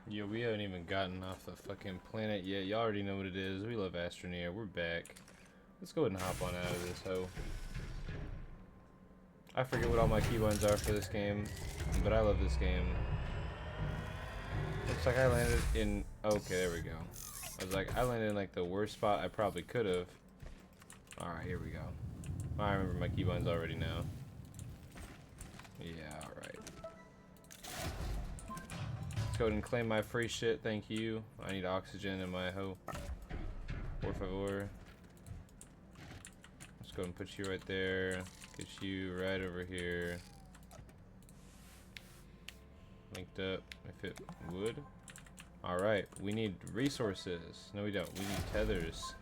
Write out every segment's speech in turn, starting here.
Yo, we haven't even gotten off the fucking planet yet. Y'all already know what it is. We love Astroneer. We're back. Let's go ahead and hop on out of this hoe. I forget what all my keybinds are for this game, but I love this game. Looks like I landed in... Okay, there we go. I was like, I landed in like the worst spot I probably could have. Alright, here we go. I remember my keybinds already now. Yeah, alright. Let's go ahead and claim my free shit, thank you. I need oxygen in my hoe. Por favor. Let's go and put you right there. Get you right over here. Linked up, if it would. Alright, we need resources. No, we don't. We need tethers.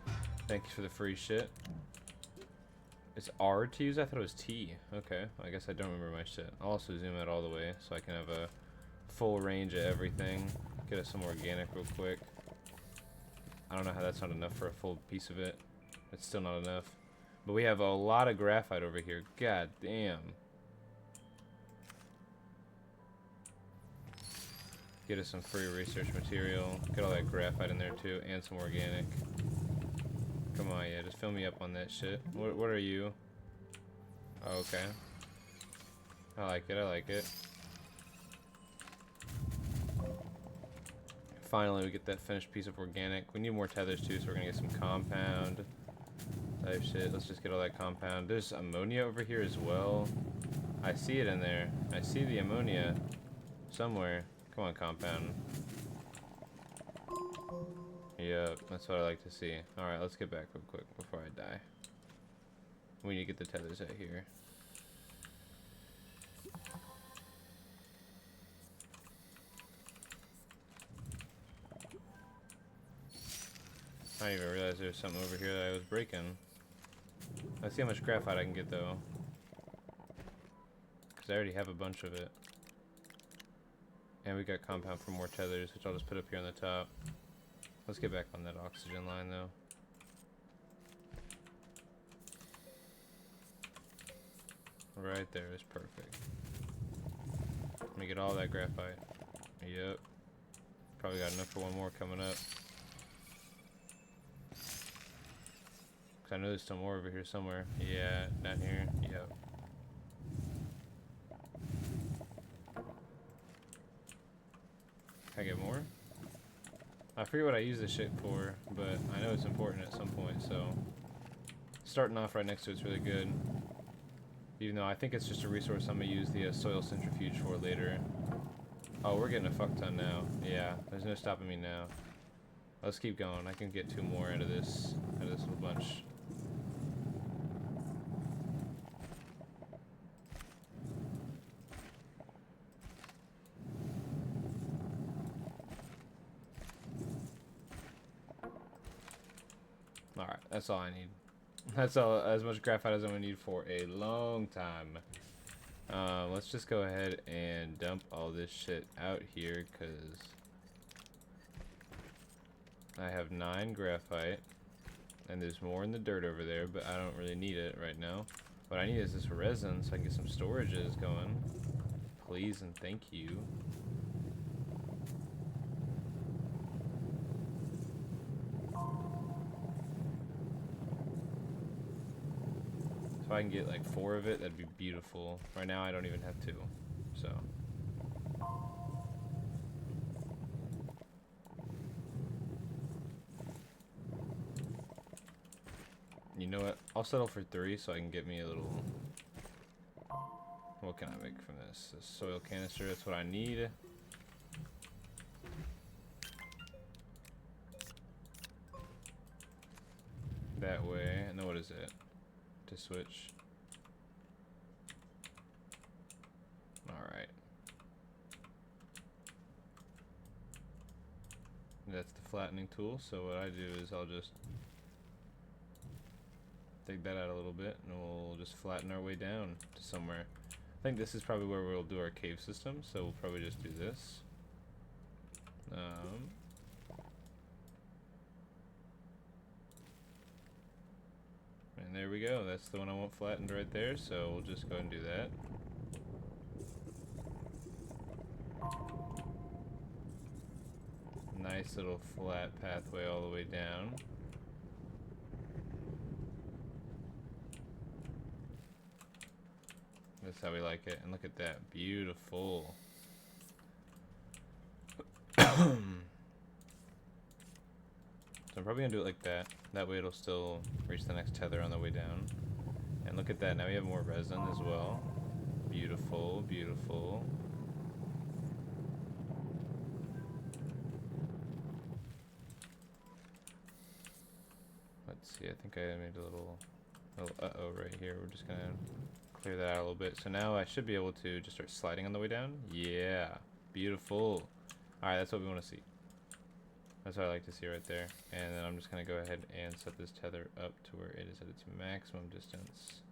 Thank you for the free shit. It's R to use? I thought it was T. Okay, I guess I don't remember my shit. I'll also zoom out all the way so I can have a full range of everything. Get us some organic real quick. I don't know how that's not enough for a full piece of it. It's still not enough. But we have a lot of graphite over here. God damn. Get us some free research material. Get all that graphite in there too, and some organic. Come on, yeah, just fill me up on that shit. What are you? Oh, okay. I like it, I like it. Finally, we get that finished piece of organic. We need more tethers too, so we're gonna get some compound type shit. Let's just get all that compound. There's ammonia over here as well. I see it in there. I see the ammonia somewhere. Come on, compound. Yep, that's what I like to see. Alright, let's get back real quick before I die. We need to get the tethers out here. I didn't even realize there was something over here that I was breaking. Let's see how much graphite I can get though. Because I already have a bunch of it. And we got compound for more tethers, which I'll just put up here on the top. Let's get back on that oxygen line though. Right there is perfect. Let me get all that graphite. Yep. Probably got enough for one more coming up. Cause I know there's still more over here somewhere. Yeah, down here. Yep. Can I get more? I forget what I use this shit for, but I know it's important at some point, so starting off right next to it's really good. Even though I think it's just a resource I'm gonna use the soil centrifuge for later. Oh, we're getting a fuck ton now. Yeah, there's no stopping me now. Let's keep going. I can get two more out of this little bunch. Alright, that's all I need. That's all, as much graphite as I'm gonna need for a long time. Let's just go ahead and dump all this shit out here, because I have 9 graphite, and there's more in the dirt over there, but I don't really need it right now. What I need is this resin, so I can get some storages going. Please and thank you. If I can get like 4 of it, that'd be beautiful. Right now I don't even have 2, so. You know what? I'll settle for 3 so I can get me a little... What can I make from this? A soil canister, that's what I need. That way, and then what is it? To switch. Alright. That's the flattening tool, so what I do is I'll just take that out a little bit and we'll just flatten our way down to somewhere. I think this is probably where we'll do our cave system, so we'll probably just do this. And there we go, that's the one I want flattened right there, so we'll just go and do that. nice little flat pathway all the way down. That's how we like it. And look at that. Beautiful. So I'm probably going to do it like that. That way it'll still reach the next tether on the way down. And look at that. Now we have more resin as well. Beautiful, beautiful. Let's see. I think I made a little uh-oh right here. We're just going to clear that out a little bit. So now I should be able to just start sliding on the way down. Yeah. Beautiful. Alright, that's what we want to see. That's what I like to see right there. And then I'm just going to go ahead and set this tether up to where it is at its maximum distance.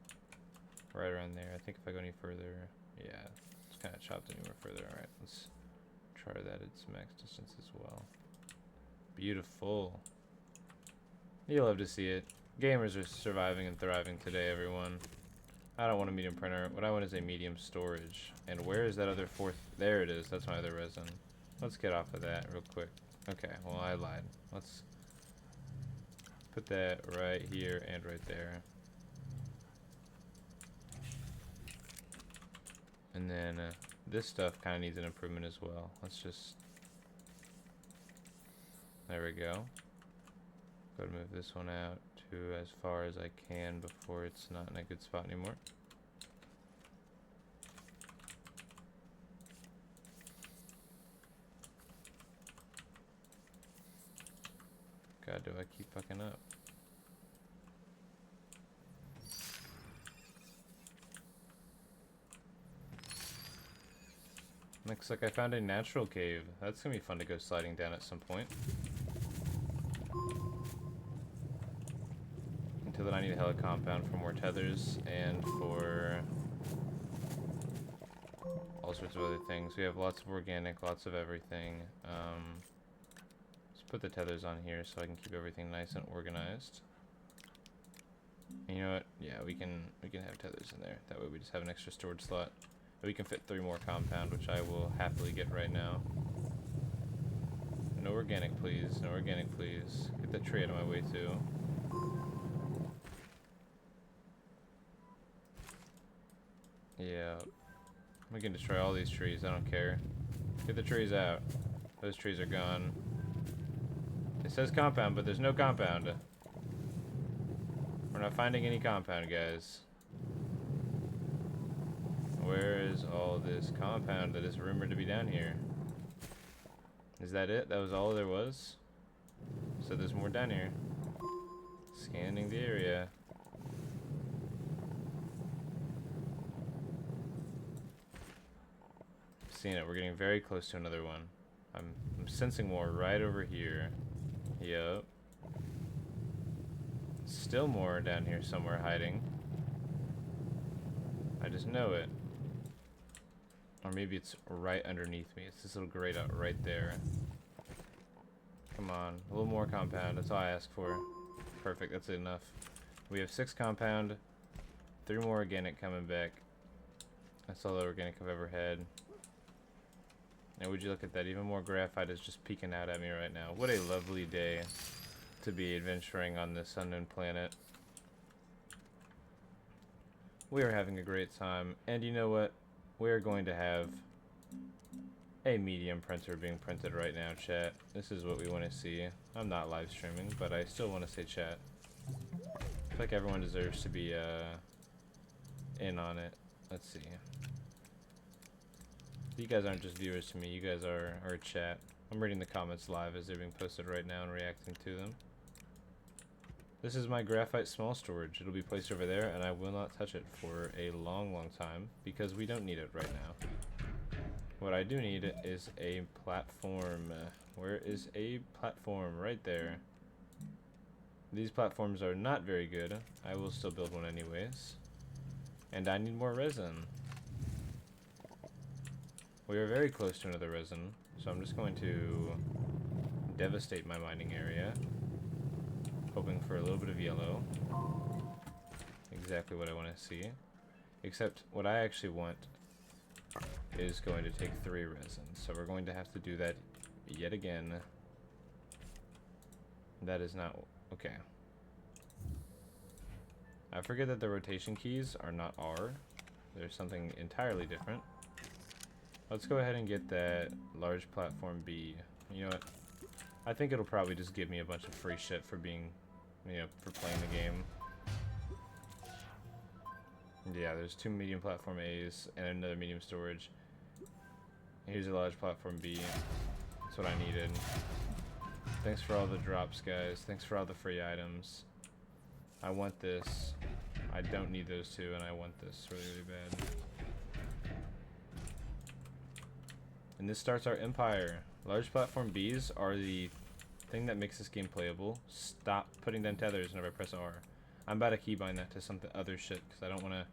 Right around there. I think if I go any further, yeah, it's kind of chopped anywhere further. Alright, let's try that at its max distance as well. Beautiful. You love to see it. Gamers are surviving and thriving today, everyone. I don't want a medium printer. What I want is a medium storage. And where is that other fourth? There it is. That's my other resin. Let's get off of that real quick. Okay, well, I lied. Let's put that right here and right there. And then this stuff kind of needs an improvement as well. Let's just... There we go. Go to move this one out to as far as I can before it's not in a good spot anymore. God, do I keep fucking up? Looks like I found a natural cave. That's gonna be fun to go sliding down at some point. Until then I need a hella compound for more tethers and for all sorts of other things. We have lots of organic, lots of everything. Let's put the tethers on here so I can keep everything nice and organized. And you know what? Yeah, we can have tethers in there. That way we just have an extra storage slot. We can fit 3 more compound, which I will happily get right now. No organic, please. No organic, please. Get that tree out of my way, too. Yeah. We can destroy all these trees. I don't care. Get the trees out. Those trees are gone. It says compound, but there's no compound. We're not finding any compound, guys. Where is all this compound that is rumored to be down here? Is that it? That was all there was? So there's more down here. Scanning the area. Seeing it. We're getting very close to another one. I'm sensing more right over here. Yup. Still more down here somewhere hiding. I just know it. Or maybe it's right underneath me. It's this little grate out right there. Come on. A little more compound. That's all I ask for. Perfect. That's enough. We have 6 compound. 3 more organic coming back. That's all the organic I've ever had. And would you look at that? Even more graphite is just peeking out at me right now. What a lovely day to be adventuring on this unknown planet. We are having a great time. And you know what? We're going to have a medium printer being printed right now, chat. This is what we want to see. I'm not live streaming, but I still want to say chat. I feel like everyone deserves to be in on it. Let's see. You guys aren't just viewers to me, you guys are chat. I'm reading the comments live as they're being posted right now and reacting to them. This is my graphite small storage. It'll be placed over there, and I will not touch it for a long, long time because we don't need it right now. What I do need is a platform. Where is a platform? Right there. These platforms are not very good. I will still build one anyways. And I need more resin. We are very close to another resin, so I'm just going to devastate my mining area. Hoping for a little bit of yellow. Exactly what I want to see. Except what I actually want is going to take 3 resins. So we're going to have to do that yet again. That is not... Okay. I forget that the rotation keys are not R. There's something entirely different. Let's go ahead and get that large platform B. You know what? I think it'll probably just give me a bunch of free shit for being, you know, for playing the game. Yeah, there's 2 medium platform A's and another medium storage. Here's a large platform B. That's what I needed. Thanks for all the drops, guys. Thanks for all the free items. I want this. I don't need those 2, and I want this really, really bad. And this starts our empire. Large platform Bs are the thing that makes this game playable. Stop putting down tethers whenever I press R. I'm about to keybind that to something other shit, because I don't want to...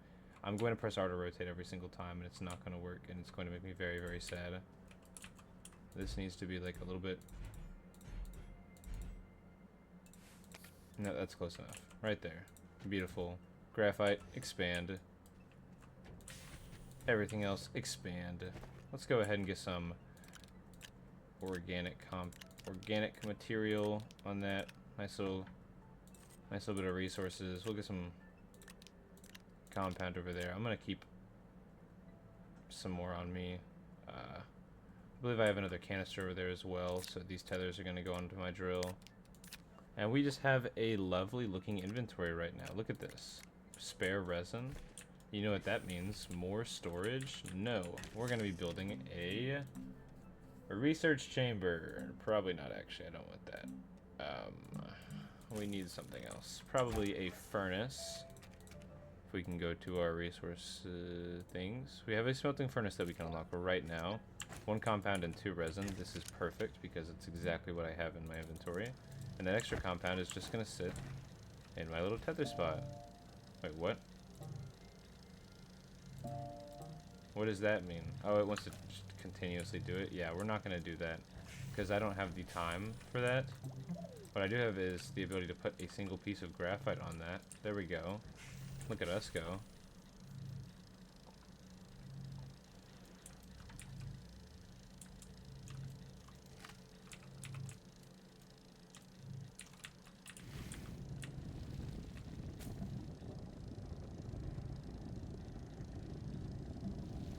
I'm going to press R to rotate every single time, and it's not going to work, and it's going to make me very, very sad. This needs to be like a little bit... No, that's close enough. Right there. Beautiful. Graphite, expand. Everything else, expand. Let's go ahead and get some organic material on that. Nice little bit of resources. We'll get some compound over there. I'm gonna keep some more on me. I believe I have another canister over there as well, so these tethers are gonna go onto my drill. And we just have a lovely looking inventory right now. Look at this. Spare resin. You know what that means. More storage? No. We're going to be building a research chamber. Probably not, actually. I don't want that. We need something else. Probably a furnace. If we can go to our resource things. We have a smelting furnace that we can unlock right now. 1 compound and 2 resin. This is perfect because it's exactly what I have in my inventory. And that extra compound is just going to sit in my little tether spot. Wait, what? What does that mean? Oh, it wants to just continuously do it? Yeah, we're not going to do that because I don't have the time for that. What I do have is the ability to put a single piece of graphite on that. There we go. Look at us go.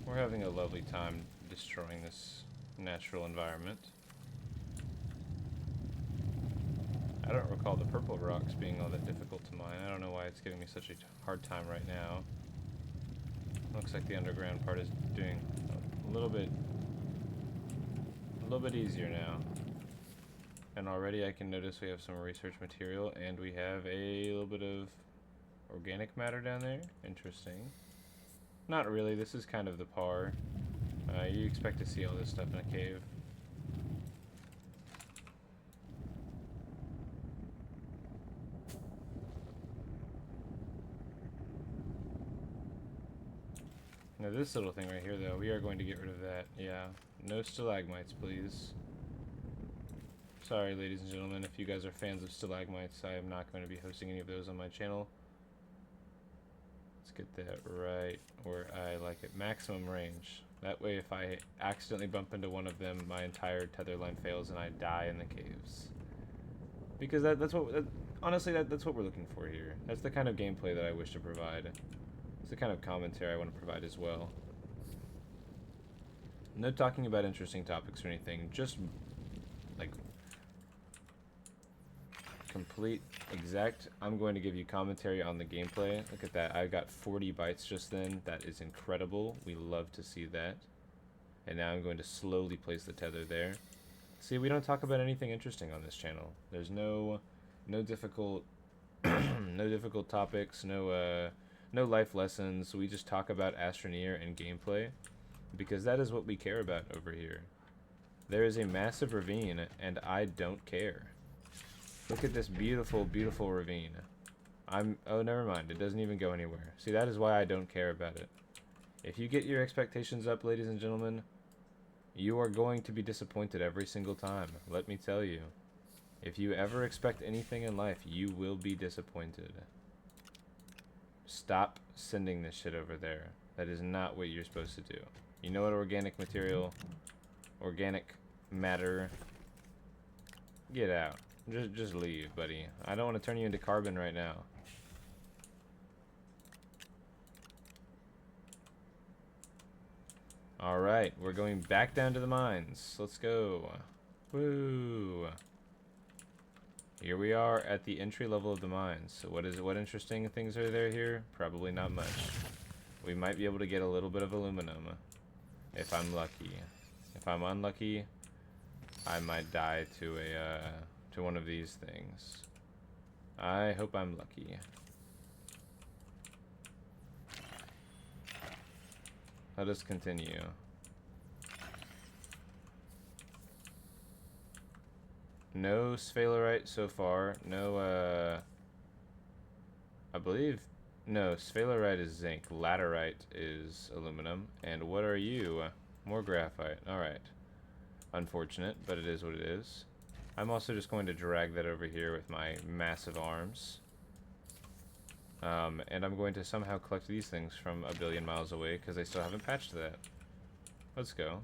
We're having a lovely time destroying this natural environment. I don't recall the purple rocks being all that difficult to mine. I don't know why it's giving me such a hard time right now. Looks like the underground part is doing a little bit easier now. And already I can notice we have some research material and we have a little bit of organic matter down there. Interesting. Not really, this is kind of the par. You expect to see all this stuff in a cave. Now this little thing right here though, we are going to get rid of that. Yeah, no stalagmites please. Sorry ladies and gentlemen, if you guys are fans of stalagmites, I am not going to be hosting any of those on my channel. Let's get that right where I like it. Maximum range. That way if I accidentally bump into one of them, my entire tether line fails and I die in the caves. Because that's what, honestly, that's what we're looking for here. That's the kind of gameplay that I wish to provide. It's the kind of commentary I want to provide as well. No talking about interesting topics or anything, just like complete, exact. I'm going to give you commentary on the gameplay. Look at that. I got 40 bytes just then. That is incredible. We love to see that. And now I'm going to slowly place the tether there. See, we don't talk about anything interesting on this channel. There's no difficult no difficult topics, no life lessons. We just talk about Astroneer and gameplay because that is what we care about over here. There is a massive ravine and I don't care. Look at this beautiful, beautiful ravine. Oh, never mind. It doesn't even go anywhere. See, that is why I don't care about it. If you get your expectations up, ladies and gentlemen, you are going to be disappointed every single time. Let me tell you. If you ever expect anything in life, you will be disappointed. Stop sending this shit over there. That is not what you're supposed to do. You know what organic material, organic matter, get out. Just leave, buddy. I don't want to turn you into carbon right now. Alright, we're going back down to the mines. Let's go. Woo! Here we are at the entry level of the mines. So what interesting things are there here? Probably not much. We might be able to get a little bit of aluminum. If I'm lucky. If I'm unlucky, I might die to one of these things. I hope I'm lucky. Let us continue. No sphalerite so far. No, I believe, no, sphalerite is zinc. Laterite is aluminum. And what are you? More graphite. Alright. Unfortunate, but it is what it is. I'm also just going to drag that over here with my massive arms. And I'm going to somehow collect these things from a billion miles away because they still haven't patched that. Let's go.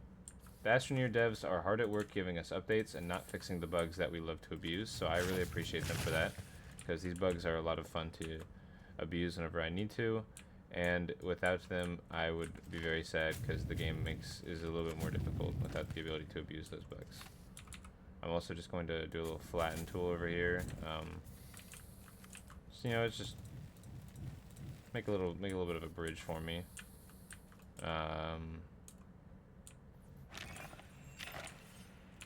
The Astroneer devs are hard at work giving us updates and not fixing the bugs that we love to abuse, so I really appreciate them for that, because these bugs are a lot of fun to abuse whenever I need to, and without them I would be very sad because the game is a little bit more difficult without the ability to abuse those bugs. I'm also just going to do a little flatten tool over here. So, you know, it's just make a little bit of a bridge for me.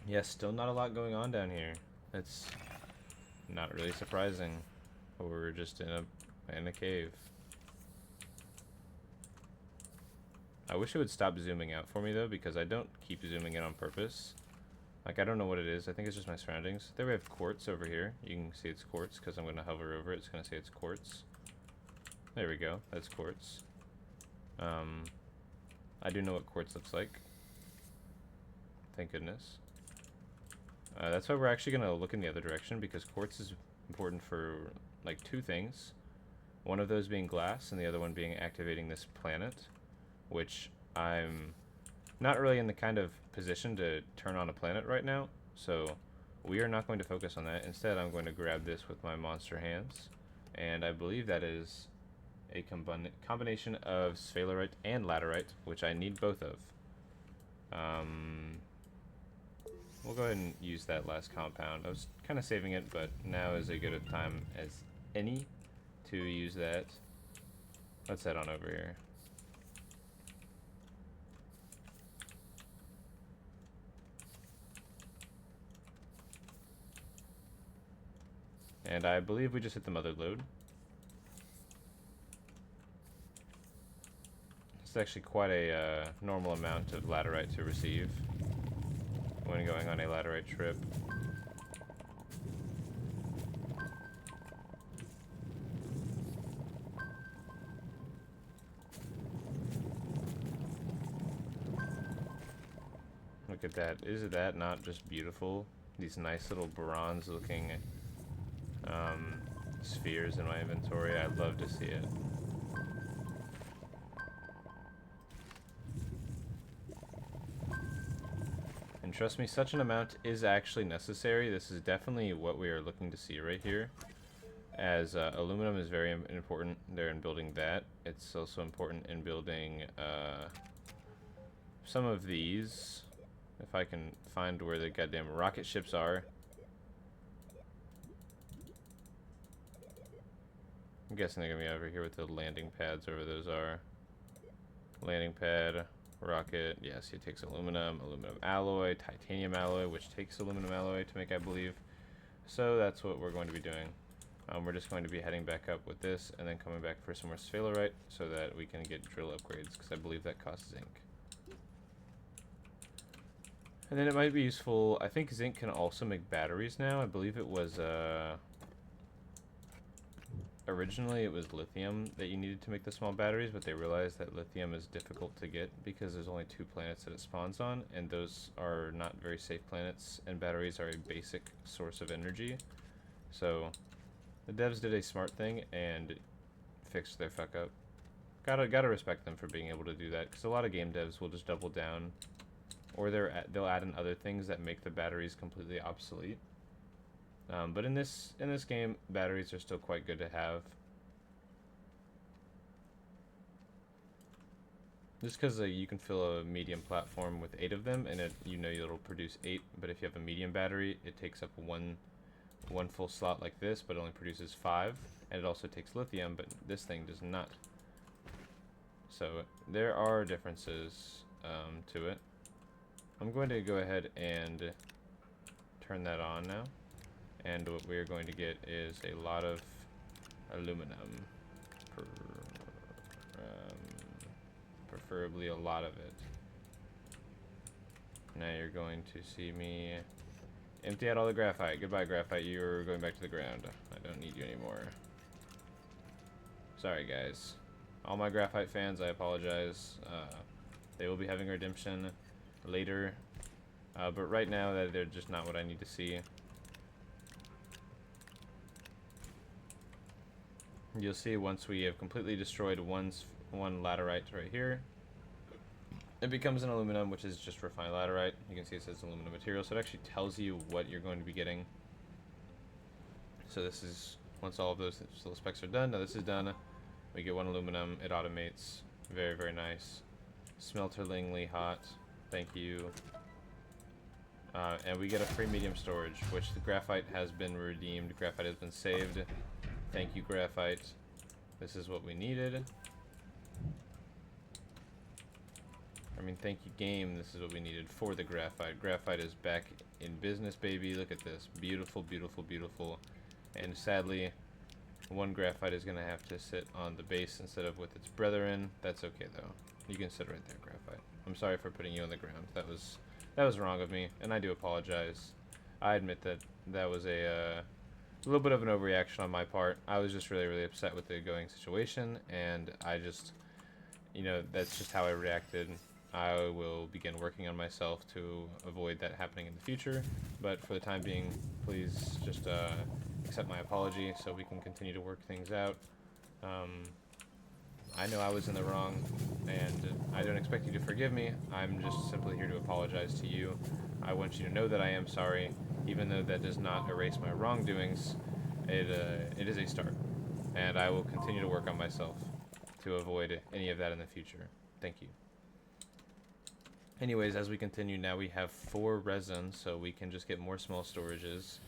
Yeah, still not a lot going on down here. That's not really surprising. We're just in a cave. I wish it would stop zooming out for me though, because I don't keep zooming in on purpose. Like, I don't know what it is. I think it's just my surroundings. There we have quartz over here. You can see it's quartz because I'm going to hover over it. It's going to say it's quartz. There we go. That's quartz. I do know what quartz looks like. Thank goodness. That's why we're actually going to look in the other direction, because quartz is important for, like, two things. One of those being glass, and the other one being activating this planet, which I'm not really in the kind of position to turn on a planet right now, so we are not going to focus on that. Instead, I'm going to grab this with my monster hands, and I believe that is a combination of sphalerite and laterite, which I need both of. We'll go ahead and use that last compound. I was kind of saving it, but now is as good a time as any to use that. Let's head on over here. And I believe we just hit the mother lode. It's actually quite a normal amount of laterite to receive when going on a laterite trip. Look at that. Isn't that not just beautiful? These nice little bronze looking spheres in my inventory. I'd love to see it. And trust me, such an amount is actually necessary. This is definitely what we are looking to see right here. As aluminum is very important there in building that. It's also important in building some of these. If I can find where the goddamn rocket ships are. I'm guessing they're gonna be over here with the landing pads, wherever those are. Landing pad, rocket, yes, it takes aluminum, aluminum alloy, titanium alloy, which takes aluminum alloy to make, I believe. So that's what we're going to be doing. We're just going to be heading back up with this, and then coming back for some more sphalerite, so that we can get drill upgrades, because I believe that costs zinc. And then it might be useful, I think zinc can also make batteries now. I believe it was, originally it was lithium that you needed to make the small batteries, but they realized that lithium is difficult to get because there's only 2 planets that it spawns on, and those are not very safe planets, and batteries are a basic source of energy. So the devs did a smart thing and fixed their fuck up. Gotta respect them for being able to do that, because a lot of game devs will just double down, or they'll add in other things that make the batteries completely obsolete. But in this game, batteries are still quite good to have. Just because you can fill a medium platform with 8 of them, and it'll produce 8. But if you have a medium battery, it takes up one full slot like this, but it only produces 5, and it also takes lithium, but this thing does not. So there are differences to it. I'm going to go ahead and turn that on now, and what we're going to get is a lot of aluminum, preferably a lot of it. Now you're going to see me empty out all the graphite. Goodbye, graphite. You're going back to the ground. I don't need you anymore. Sorry, guys. All my graphite fans, I apologize. They will be having redemption later. But right now, they're just not what I need to see. You'll see once we have completely destroyed one laterite right here, it becomes an aluminum, which is just refined laterite. You can see it says aluminum material, so it actually tells you what you're going to be getting. So this is, once all of those little specs are done, now this is done, we get 1 aluminum, it automates. Very, very nice. Smelterlingly hot. Thank you. And we get a free medium storage, which the graphite has been redeemed. Graphite has been saved. Thank you, graphite. This is what we needed. I mean, thank you, game. This is what we needed for the graphite. Graphite is back in business, baby. Look at this. Beautiful, beautiful, beautiful. And sadly, 1 graphite is going to have to sit on the base instead of with its brethren. That's okay, though. You can sit right there, graphite. I'm sorry for putting you on the ground. That was wrong of me, and I do apologize. I admit that was a little bit of an overreaction on my part. I was just really, really upset with the going situation, and I just, that's just how I reacted. I will begin working on myself to avoid that happening in the future, but for the time being, please just accept my apology so we can continue to work things out. I know I was in the wrong, and I don't expect you to forgive me. I'm just simply here to apologize to you. I want you to know that I am sorry, even though that does not erase my wrongdoings. It is a start, and I will continue to work on myself to avoid any of that in the future. Thank you. Anyways, as we continue, now we have 4 resin, so we can just get more small storages.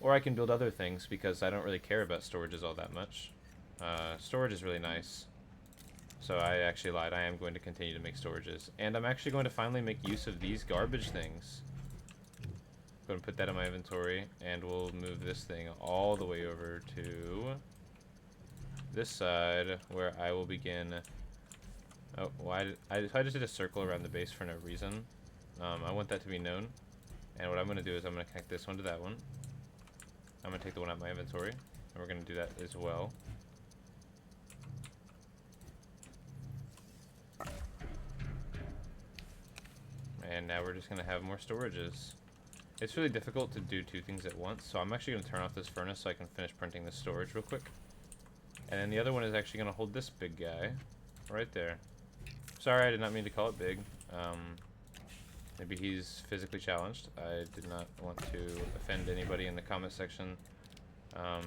Or I can build other things, because I don't really care about storages all that much. Storage is really nice. So I actually lied. I am going to continue to make storages. And I'm actually going to finally make use of these garbage things. I'm going to put that in my inventory, and we'll move this thing all the way over to this side, where I will begin... Oh, I just did a circle around the base for no reason. I want that to be known. And what I'm going to do is I'm going to connect this one to that one. I'm going to take the one out of my inventory, and we're going to do that as well. And now we're just going to have more storages. It's really difficult to do 2 things at once, so I'm actually going to turn off this furnace so I can finish printing this storage real quick. And then the other one is actually going to hold this big guy right there. Sorry, I did not mean to call it big. Maybe he's physically challenged. I did not want to offend anybody in the comment section. I'll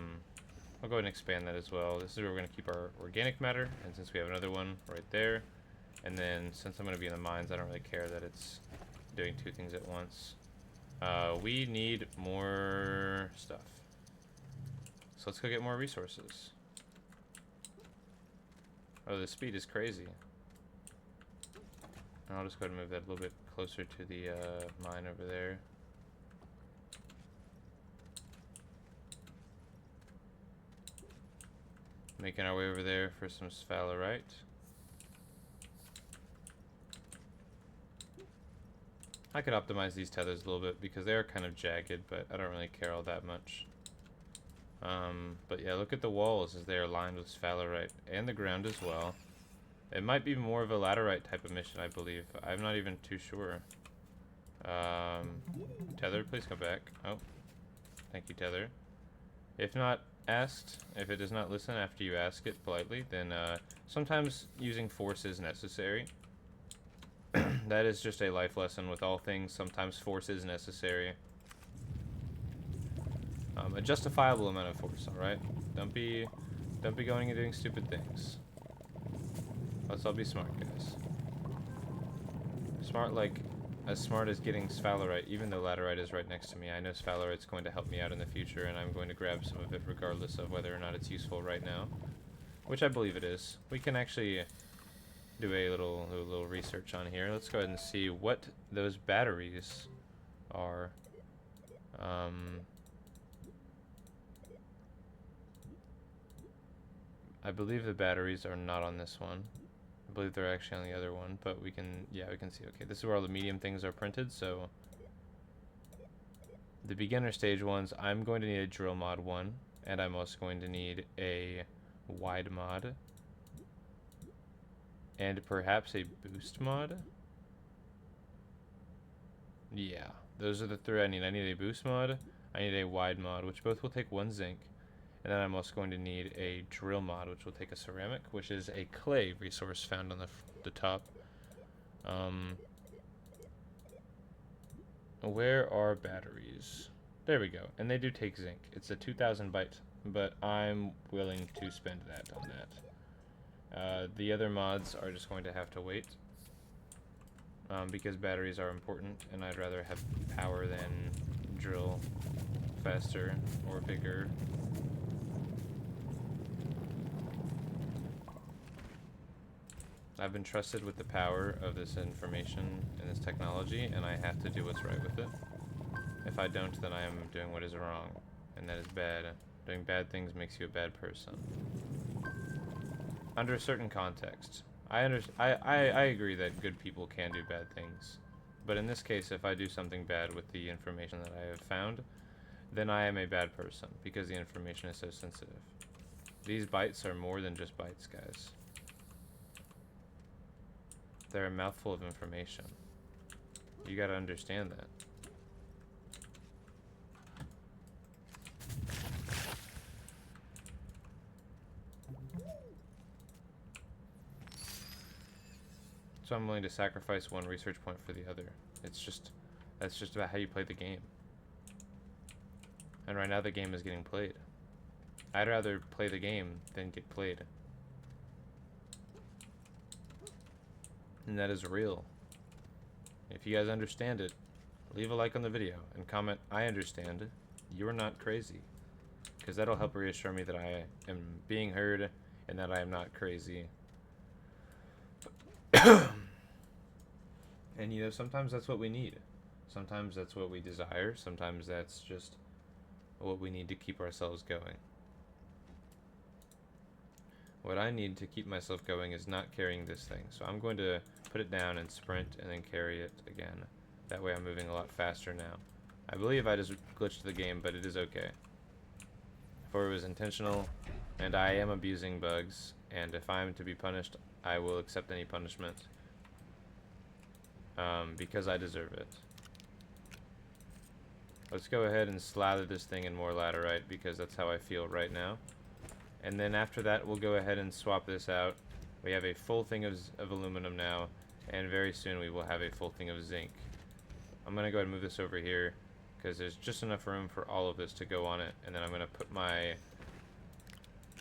go ahead and expand that as well. This is where we're going to keep our organic matter, and since we have another one right there, and then since I'm going to be in the mines, I don't really care that it's doing 2 things at once. We need more stuff. So let's go get more resources. Oh, the speed is crazy. I'll just go ahead and move that a little bit closer to the mine over there. Making our way over there for some sphalerite. I could optimize these tethers a little bit because they are kind of jagged, but I don't really care all that much. But yeah, look at the walls as they are lined with sphalerite, and the ground as well. It might be more of a laterite type of mission, I believe. I'm not even too sure. Tether, please come back. Oh, thank you, Tether. If not asked, if it does not listen after you ask it politely, then sometimes using force is necessary. That is just a life lesson with all things. Sometimes force is necessary. A justifiable amount of force, alright? Don't be going and doing stupid things. Let's all be smart, guys. Smart, like, as smart as getting sphalerite, even though laterite is right next to me. I know sphalerite's going to help me out in the future, and I'm going to grab some of it regardless of whether or not it's useful right now. Which I believe it is. We can actually do a little research on here. Let's go ahead and see what those batteries are. I believe the batteries are not on this one. I believe they're actually on the other one, but we can, yeah, we can see. Okay, this is where all the medium things are printed, so the beginner stage ones, I'm going to need a drill mod 1, and I'm also going to need a wide mod, and perhaps a boost mod. Yeah, those are the 3 I need. I need a boost mod, I need a wide mod, which both will take 1 zinc, and then I'm also going to need a drill mod, which will take a ceramic, which is a clay resource found on the top. Where are batteries? There we go. And they do take zinc. It's a 2,000 byte, but I'm willing to spend that on that. The other mods are just going to have to wait. Because batteries are important, and I'd rather have power than drill faster or bigger. I've been trusted with the power of this information and this technology, and I have to do what's right with it. If I don't, then I am doing what is wrong, and that is bad. Doing bad things makes you a bad person. Under a certain context. I agree that good people can do bad things, but in this case, if I do something bad with the information that I have found, then I am a bad person, because the information is so sensitive. These bytes are more than just bytes, guys. They're a mouthful of information. You gotta understand that. So I'm willing to sacrifice 1 research point for the other. It's just, that's just about how you play the game. And right now the game is getting played. I'd rather play the game than get played. And that is real. If you guys understand it, leave a like on the video and comment, I understand, you're not crazy. Because that'll help reassure me that I am being heard and that I am not crazy. And you know, sometimes that's what we need. Sometimes that's what we desire. Sometimes that's just what we need to keep ourselves going. What I need to keep myself going is not carrying this thing. So I'm going to put it down and sprint and then carry it again. That way I'm moving a lot faster now. I believe I just glitched the game, but it is okay. For it was intentional, and I am abusing bugs, and if I'm to be punished, I will accept any punishment. Because I deserve it. Let's go ahead and slather this thing in more laterite, because that's how I feel right now. And then after that, we'll go ahead and swap this out. We have a full thing of aluminum now, and very soon we will have a full thing of zinc. I'm going to go ahead and move this over here, because there's just enough room for all of this to go on it. And then I'm going to put my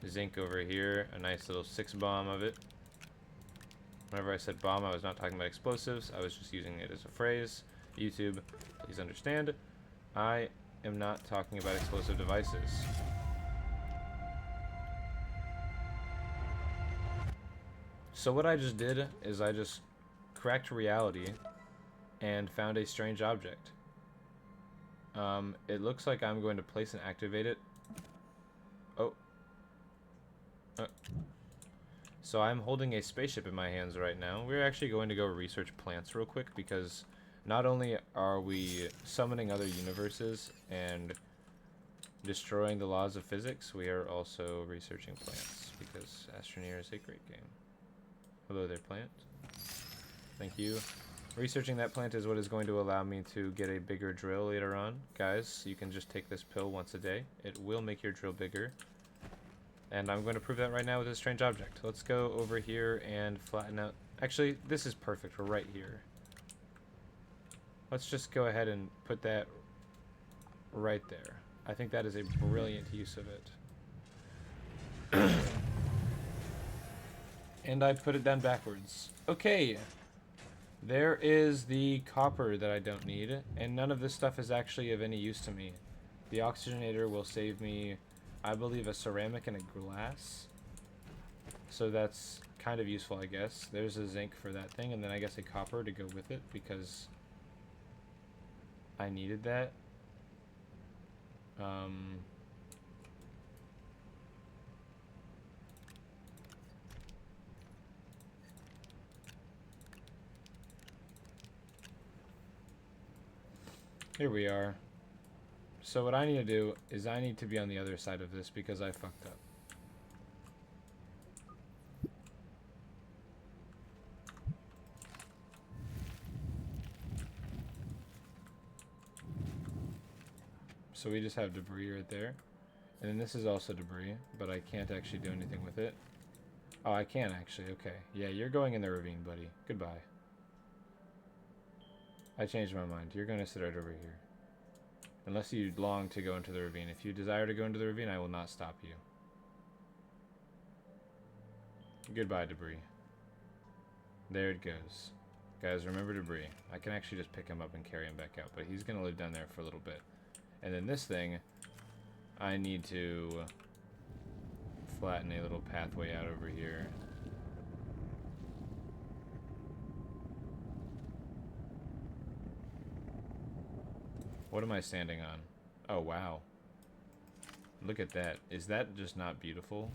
zinc over here, a nice little 6 bomb of it. Whenever I said bomb, I was not talking about explosives. I was just using it as a phrase. YouTube, please understand. I am not talking about explosive devices. So what I just did is I just cracked reality and found a strange object. It looks like I'm going to place and activate it. Oh. So I'm holding a spaceship in my hands right now. We're actually going to go research plants real quick, because not only are we summoning other universes and destroying the laws of physics, we are also researching plants, because Astroneer is a great game. Hello there, plant. Thank you. Researching that plant is what is going to allow me to get a bigger drill later on. Guys, you can just take this pill once a day. It will make your drill bigger. And I'm going to prove that right now with this strange object. Let's go over here and flatten out. Actually, this is perfect. We're right here. Let's just go ahead and put that right there. I think that is a brilliant use of it. And I put it down backwards. Okay. There is the copper that I don't need, and none of this stuff is actually of any use to me. The oxygenator will save me, I believe, a ceramic and a glass. So that's kind of useful, I guess. There's a zinc for that thing, and then I guess a copper to go with it, because I needed that. Here we are. So what I need to do is I need to be on the other side of this because I fucked up. So we just have debris right there. And then this is also debris, but I can't actually do anything with it. Oh, I can actually. Okay. Yeah, you're going in the ravine, buddy. Goodbye. I changed my mind. You're going to sit right over here. Unless you long to go into the ravine. If you desire to go into the ravine, I will not stop you. Goodbye, debris. There it goes. Guys, remember debris. I can actually just pick him up and carry him back out, but he's going to live down there for a little bit. And then this thing, I need to flatten a little pathway out over here. What am I standing on? Oh, wow. Look at that. Is that just not beautiful?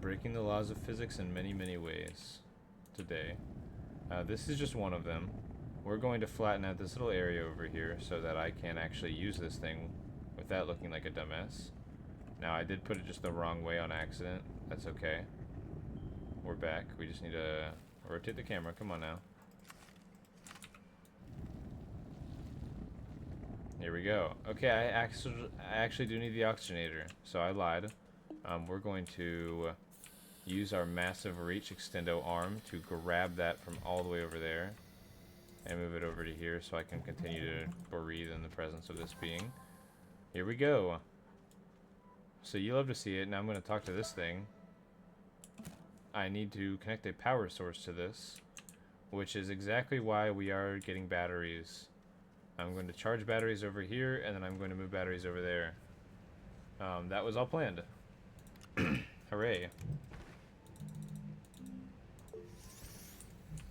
Breaking the laws of physics in many, many ways today. This is just one of them. We're going to flatten out this little area over here so that I can actually use this thing without looking like a dumbass. Now, I did put it just the wrong way on accident. That's okay. We're back. We just need to rotate the camera. Come on now. Here we go. Okay, I actually do need the oxygenator, so I lied. We're going to use our massive reach extendo arm to grab that from all the way over there and move it over to here so I can continue to breathe in the presence of this being. Here we go. So you love to see it. Now I'm going to talk to this thing. I need to connect a power source to this, which is exactly why we are getting batteries. I'm going to charge batteries over here, and then I'm going to move batteries over there. That was all planned. Hooray.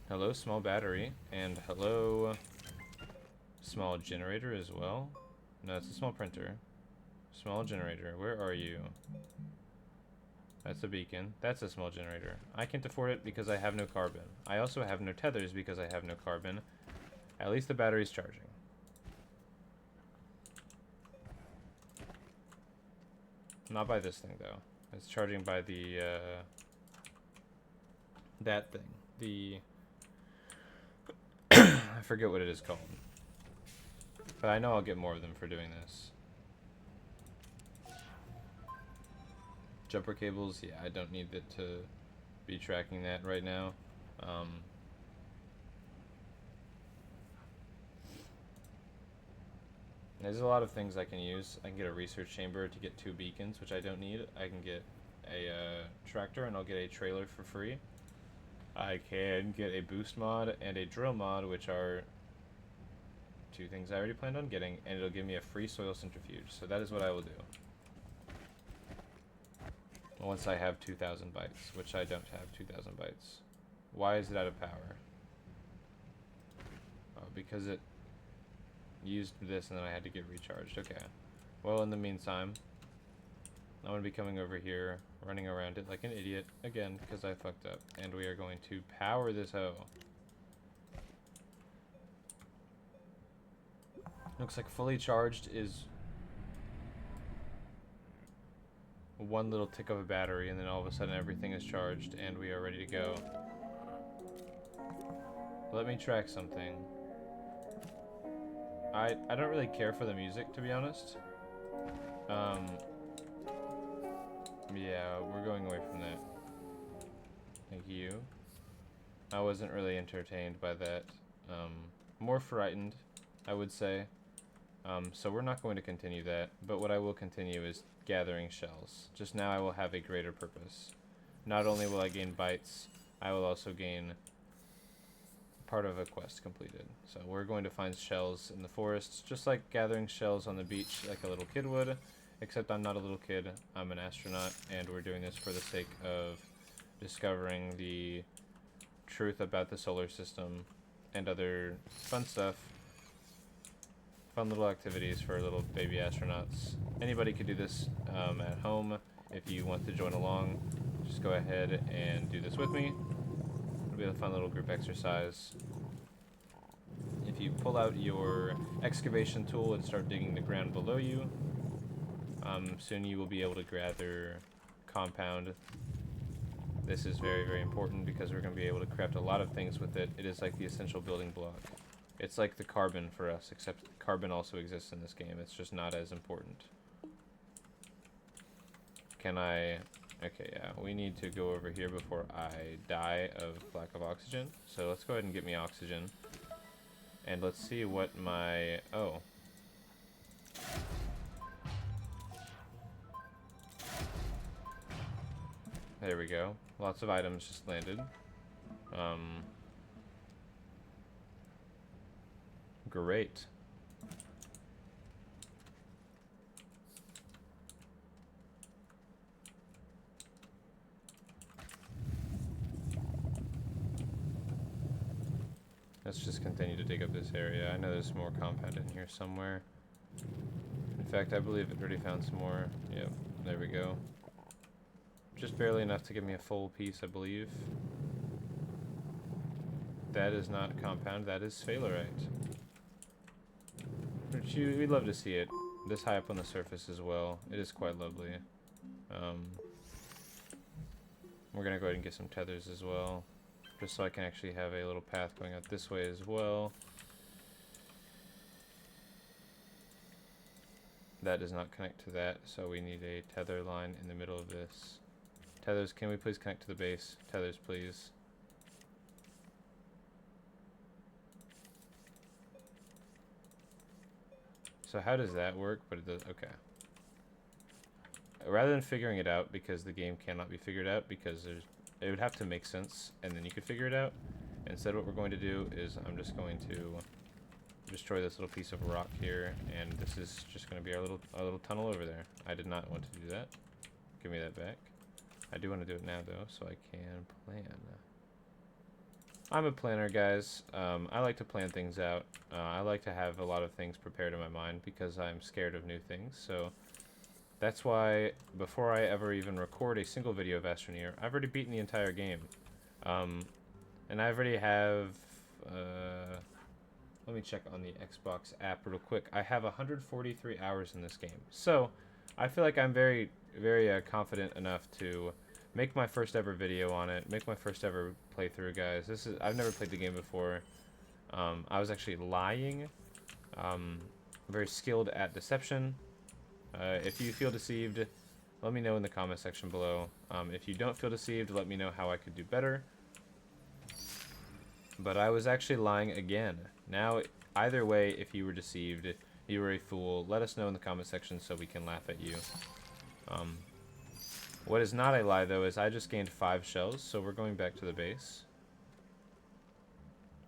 Hello, small battery, and hello, small generator as well. No, it's a small printer. Small generator, where are you? That's a beacon. That's a small generator. I can't afford it because I have no carbon. I also have no tethers because I have no carbon. At least the battery's charging. Not by this thing, though. It's charging by the, that thing. The... I forget what it is called. But I know I'll get more of them for doing this. Jumper cables, yeah, I don't need it to be tracking that right now. There's a lot of things I can use. I can get a research chamber to get 2 beacons, which I don't need. I can get a tractor, and I'll get a trailer for free. I can get a boost mod and a drill mod, which are 2 things I already planned on getting, and it'll give me a free soil centrifuge. So that is what I will do. Once I have 2,000 bytes, which I don't have 2,000 bytes. Why is it out of power? Oh, because it used this and then I had to get recharged. Okay. Well, in the meantime, I'm going to be coming over here, running around it like an idiot, again, because I fucked up. And we are going to power this hoe. Looks like fully charged is 1 little tick of a battery, and then all of a sudden everything is charged, and we are ready to go. Let me track something. I don't really care for the music, to be honest. Yeah, we're going away from that. Thank you. I wasn't really entertained by that more frightened, I would say. So we're not going to continue that, but what I will continue is gathering shells. Just now I will have a greater purpose. Not only will I gain bites, I will also gain part of a quest completed. So we're going to find shells in the forests, just like gathering shells on the beach like a little kid would, except I'm not a little kid, I'm an astronaut, and we're doing this for the sake of discovering the truth about the solar system and other fun stuff. Fun little activities for little baby astronauts. Anybody could do this at home. If you want to join along, just go ahead and do this with me. It'll be a fun little group exercise. If you pull out your excavation tool and start digging the ground below you, soon you will be able to gather compound. This is very, very important because we're going to be able to craft a lot of things with it. It is like the essential building block. It's like the carbon for us, except carbon also exists in this game. It's just not as important. Can I... Okay, yeah, we need to go over here before I die of lack of oxygen. So let's go ahead and get me oxygen. And let's see what my... Oh. There we go. Lots of items just landed. Great. Let's just continue to dig up this area. I know there's more compound in here somewhere. In fact, I believe it already found some more. Yep, there we go. Just barely enough to give me a full piece, I believe. That is not compound, that is sphalerite. We'd love to see it this high up on the surface as well. It is quite lovely. We're gonna go ahead and get some tethers as well, just so I can actually have a little path going out this way as well. That does not connect to that, so we need a tether line in the middle of this. Tethers, can we please connect to the base? Tethers, please. So how does that work? But it does, okay. Rather than figuring it out, because the game cannot be figured out, because it would have to make sense, and then you could figure it out. Instead, what we're going to do is I'm just going to destroy this little piece of rock here, and this is just going to be our little tunnel over there. I did not want to do that. Give me that back. I do want to do it now, though, so I can plan. I'm a planner, guys. I like to plan things out. I like to have a lot of things prepared in my mind because I'm scared of new things. So that's why before I ever even record a single video of Astroneer, I've already beaten the entire game. And I already have... let me check on the Xbox app real quick. I have 143 hours in this game. So I feel like I'm very, very confident enough to make my first ever video on it, make my first ever playthrough, guys. I've never played the game before. I was actually lying. Very skilled at deception. If you feel deceived, let me know in the comment section below. If you don't feel deceived, let me know how I could do better. But I was actually lying again. Now, either way, if you were deceived, you were a fool, let us know in the comment section so we can laugh at you. What is not a lie, though, is I just gained 5 shells, so we're going back to the base.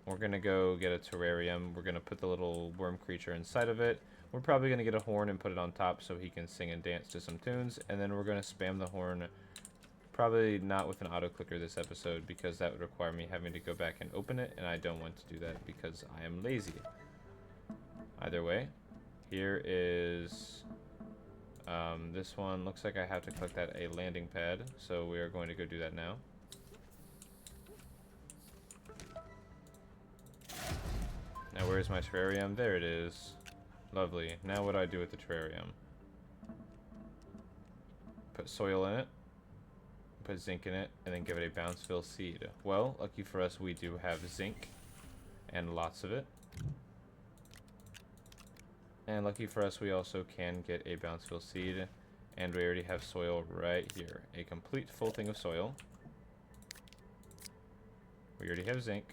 We're going to go get a terrarium. We're going to put the little worm creature inside of it. We're probably going to get a horn and put it on top so he can sing and dance to some tunes. And then we're going to spam the horn, probably not with an auto-clicker this episode, because that would require me having to go back and open it, and I don't want to do that because I am lazy. Either way, here is... this one looks like I have to click that a landing pad, so we are going to go do that now. Now where's my terrarium? There it is. Lovely. Now what do I do with the terrarium? Put soil in it, put zinc in it, and then give it a bouncefill seed. Well, lucky for us, we do have zinc, and lots of it. And lucky for us, we also can get a bouncefill seed, and we already have soil right here. A complete full thing of soil. We already have zinc.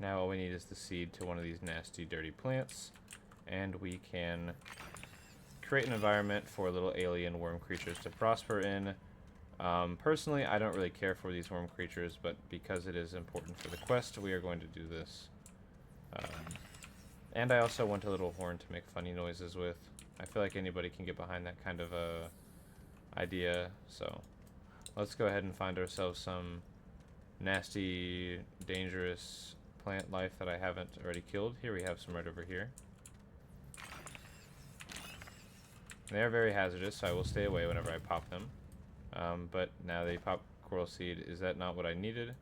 Now all we need is the seed to one of these nasty, dirty plants, and we can create an environment for little alien worm creatures to prosper in. Personally, I don't really care for these worm creatures, but because it is important for the quest, we are going to do this. And I also want a little horn to make funny noises with. I feel like anybody can get behind that kind of idea, so let's go ahead and find ourselves some nasty, dangerous plant life that I haven't already killed. Here we have some right over here. They are very hazardous, so I will stay away whenever I pop them. But now they pop coral seed. Is that not what I needed?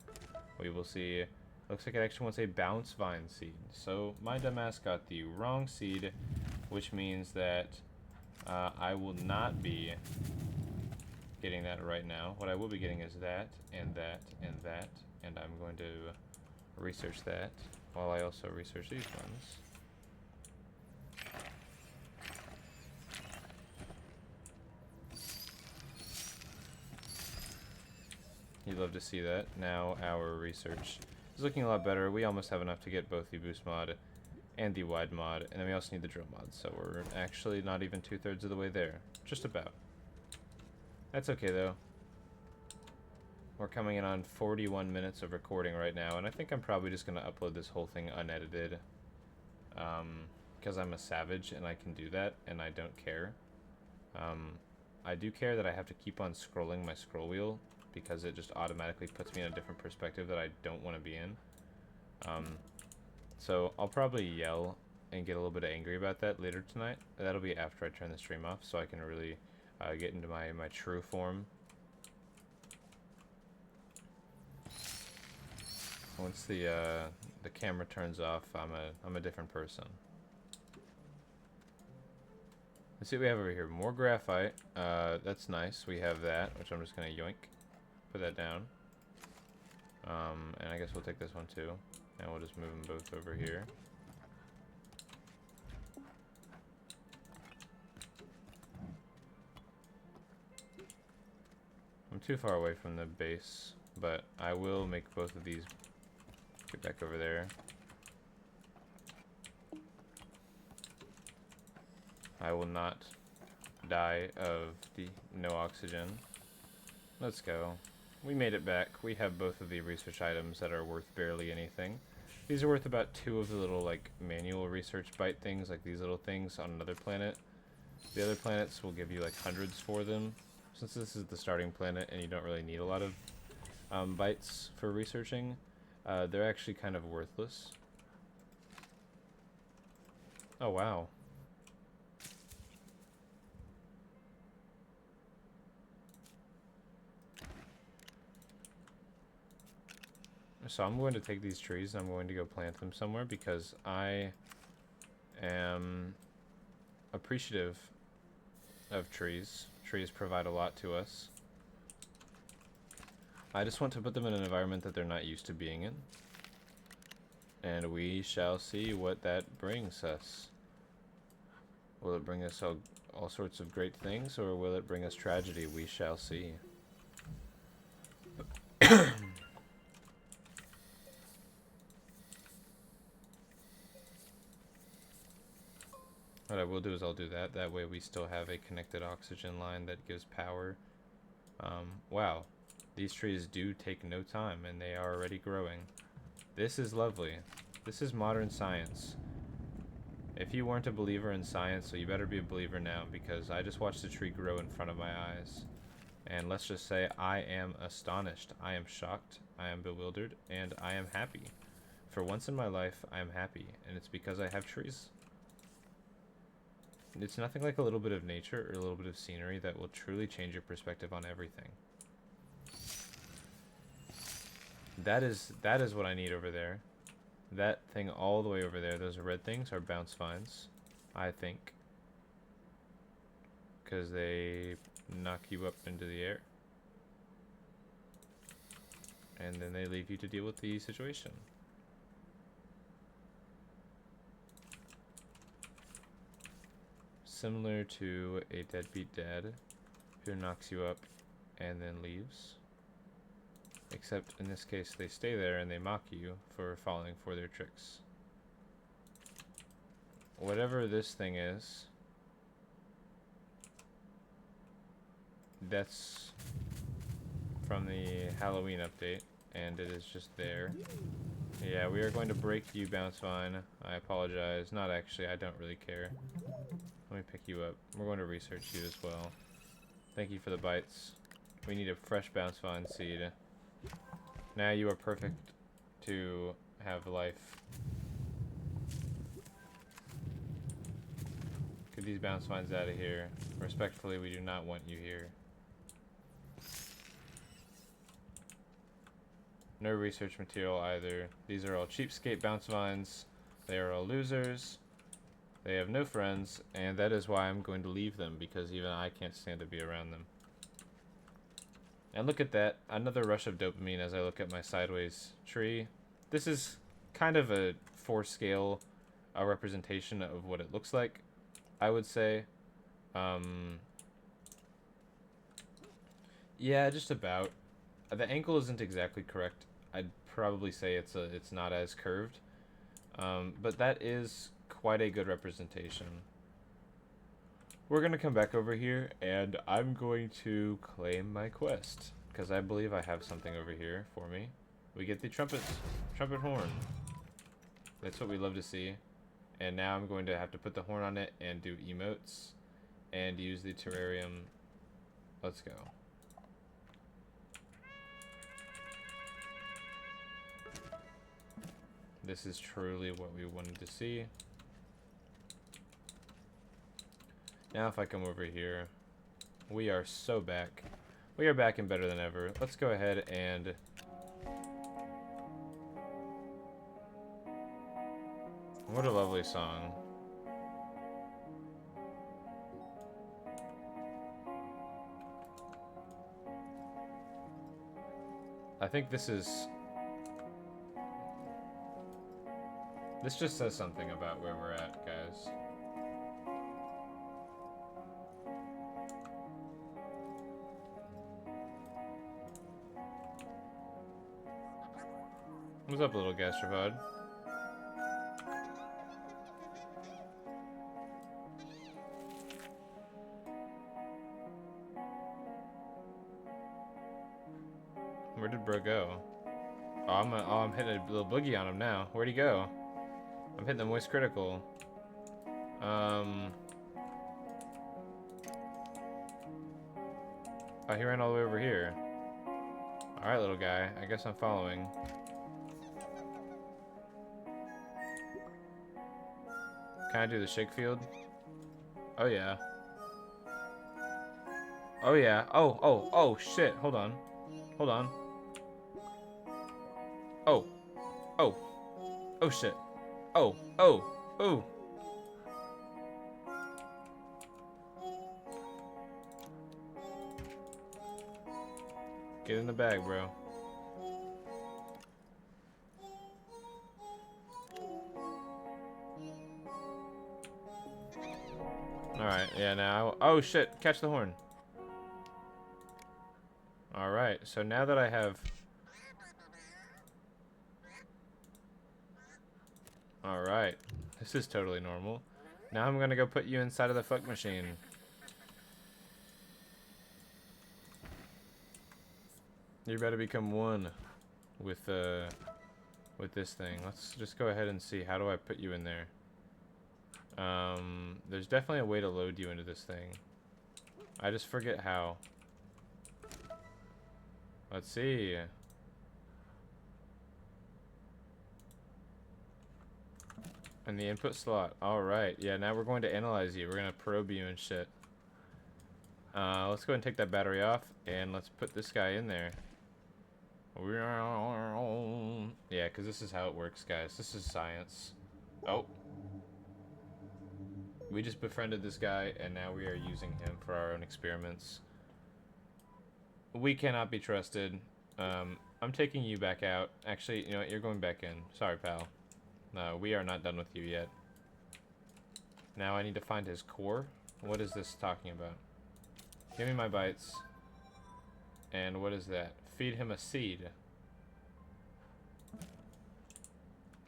We will see. Looks like it actually wants a bounce vine seed. So my dumbass got the wrong seed, which means that I will not be getting that right now. What I will be getting is that, and that, and that, and I'm going to research that while I also research these ones. You'd love to see that. Now our research is looking a lot better. We almost have enough to get both the boost mod and the wide mod, and then we also need the drill mod, so we're actually not even 2/3 of the way there. Just about. That's okay though. We're coming in on 41 minutes of recording right now, and I think I'm probably just going to upload this whole thing unedited. Because I'm a savage and I can do that, and I don't care. I do care that I have to keep on scrolling my scroll wheel, because it just automatically puts me in a different perspective that I don't want to be in. So I'll probably yell and get a little bit angry about that later tonight. That'll be after I turn the stream off, so I can really get into my true form. Once the camera turns off, I'm a different person. Let's see what we have over here. More graphite. That's nice. We have that, which I'm just gonna yoink. Put that down. And I guess we'll take this one too. And we'll just move them both over here. I'm too far away from the base, but I will make both of these get back over there. I will not die of the no oxygen. Let's go. We made it back. We have both of the research items that are worth barely anything. These are worth about 2 of the little, like, manual research bite things, like these little things on another planet. The other planets will give you, like, hundreds for them. Since this is the starting planet and you don't really need a lot of bites for researching, they're actually kind of worthless. Oh, wow. So I'm going to take these trees and I'm going to go plant them somewhere because I am appreciative of trees. Trees provide a lot to us. I just want to put them in an environment that they're not used to being in. And we shall see what that brings us. Will it bring us all sorts of great things, or will it bring us tragedy? We shall see. What I will do is I'll do that. That way we still have a connected oxygen line that gives power. Wow. These trees do take no time, and they are already growing. This is lovely. This is modern science. If you weren't a believer in science, so you better be a believer now, because I just watched a tree grow in front of my eyes. And let's just say I am astonished. I am shocked. I am bewildered. And I am happy. For once in my life, I am happy. And it's because I have trees. It's nothing like a little bit of nature or a little bit of scenery that will truly change your perspective on everything. That is what I need over there. That thing all the way over there, those red things are bounce vines, I think. Because they knock you up into the air. And then they leave you to deal with the situation. Similar to a deadbeat dad who knocks you up and then leaves. Except in this case, they stay there and they mock you for falling for their tricks. Whatever this thing is, that's from the Halloween update, and it is just there. Yeah, we are going to break you, Bounce Vine. I apologize. Not actually, I don't really care. Let me pick you up. We're going to research you as well. Thank you for the bites. We need a fresh Bounce Vine seed. Now you are perfect to have life. Get these Bounce Vines out of here. Respectfully, we do not want you here. No research material either. These are all cheapskate Bounce Vines. They are all losers. They have no friends, and that is why I'm going to leave them, because even I can't stand to be around them. And look at that, another rush of dopamine as I look at my sideways tree. This is kind of a 4-scale representation of what it looks like, I would say. Yeah, just about. The angle isn't exactly correct. I'd probably say it's not as curved. But that is quite a good representation. We're going to come back over here, and I'm going to claim my quest, because I believe I have something over here for me. We get the trumpet horn. That's what we love to see. And now I'm going to have to put the horn on it and do emotes and use the terrarium. Let's go. This is truly what we wanted to see. Now if I come over here, we are so back. We are back and better than ever. Let's go ahead and what a lovely song. I think this just says something about where we're at, guys. What's up, little gastropod? Where did bro go? Oh, I'm hitting a little boogie on him now. Where'd he go? I'm hitting the moist critical. Oh, he ran all the way over here. Alright, little guy. I guess I'm following. Can I do the shake field? Oh, yeah. Oh, yeah. Oh, shit. Hold on. Hold on. Oh. Oh. Oh, shit. Oh. Oh. Get in the bag, bro. Alright, yeah, now... Oh, shit! Catch the horn. Alright, so now that I have... Alright. This is totally normal. Now I'm gonna go put you inside of the fuck machine. You better become one with this thing. Let's just go ahead and see. How do I put you in there? There's definitely a way to load you into this thing. I just forget how. Let's see. In the input slot. Alright. Yeah, now we're going to analyze you. We're going to probe you and shit. Let's go ahead and take that battery off, and let's put this guy in there. Yeah, because this is how it works, guys. This is science. Oh. We just befriended this guy, and now we are using him for our own experiments. We cannot be trusted. I'm taking you back out. Actually, you know what? You're going back in. Sorry, pal. No, we are not done with you yet. Now I need to find his core. What is this talking about? Give me my bites. And what is that? feed him a seed.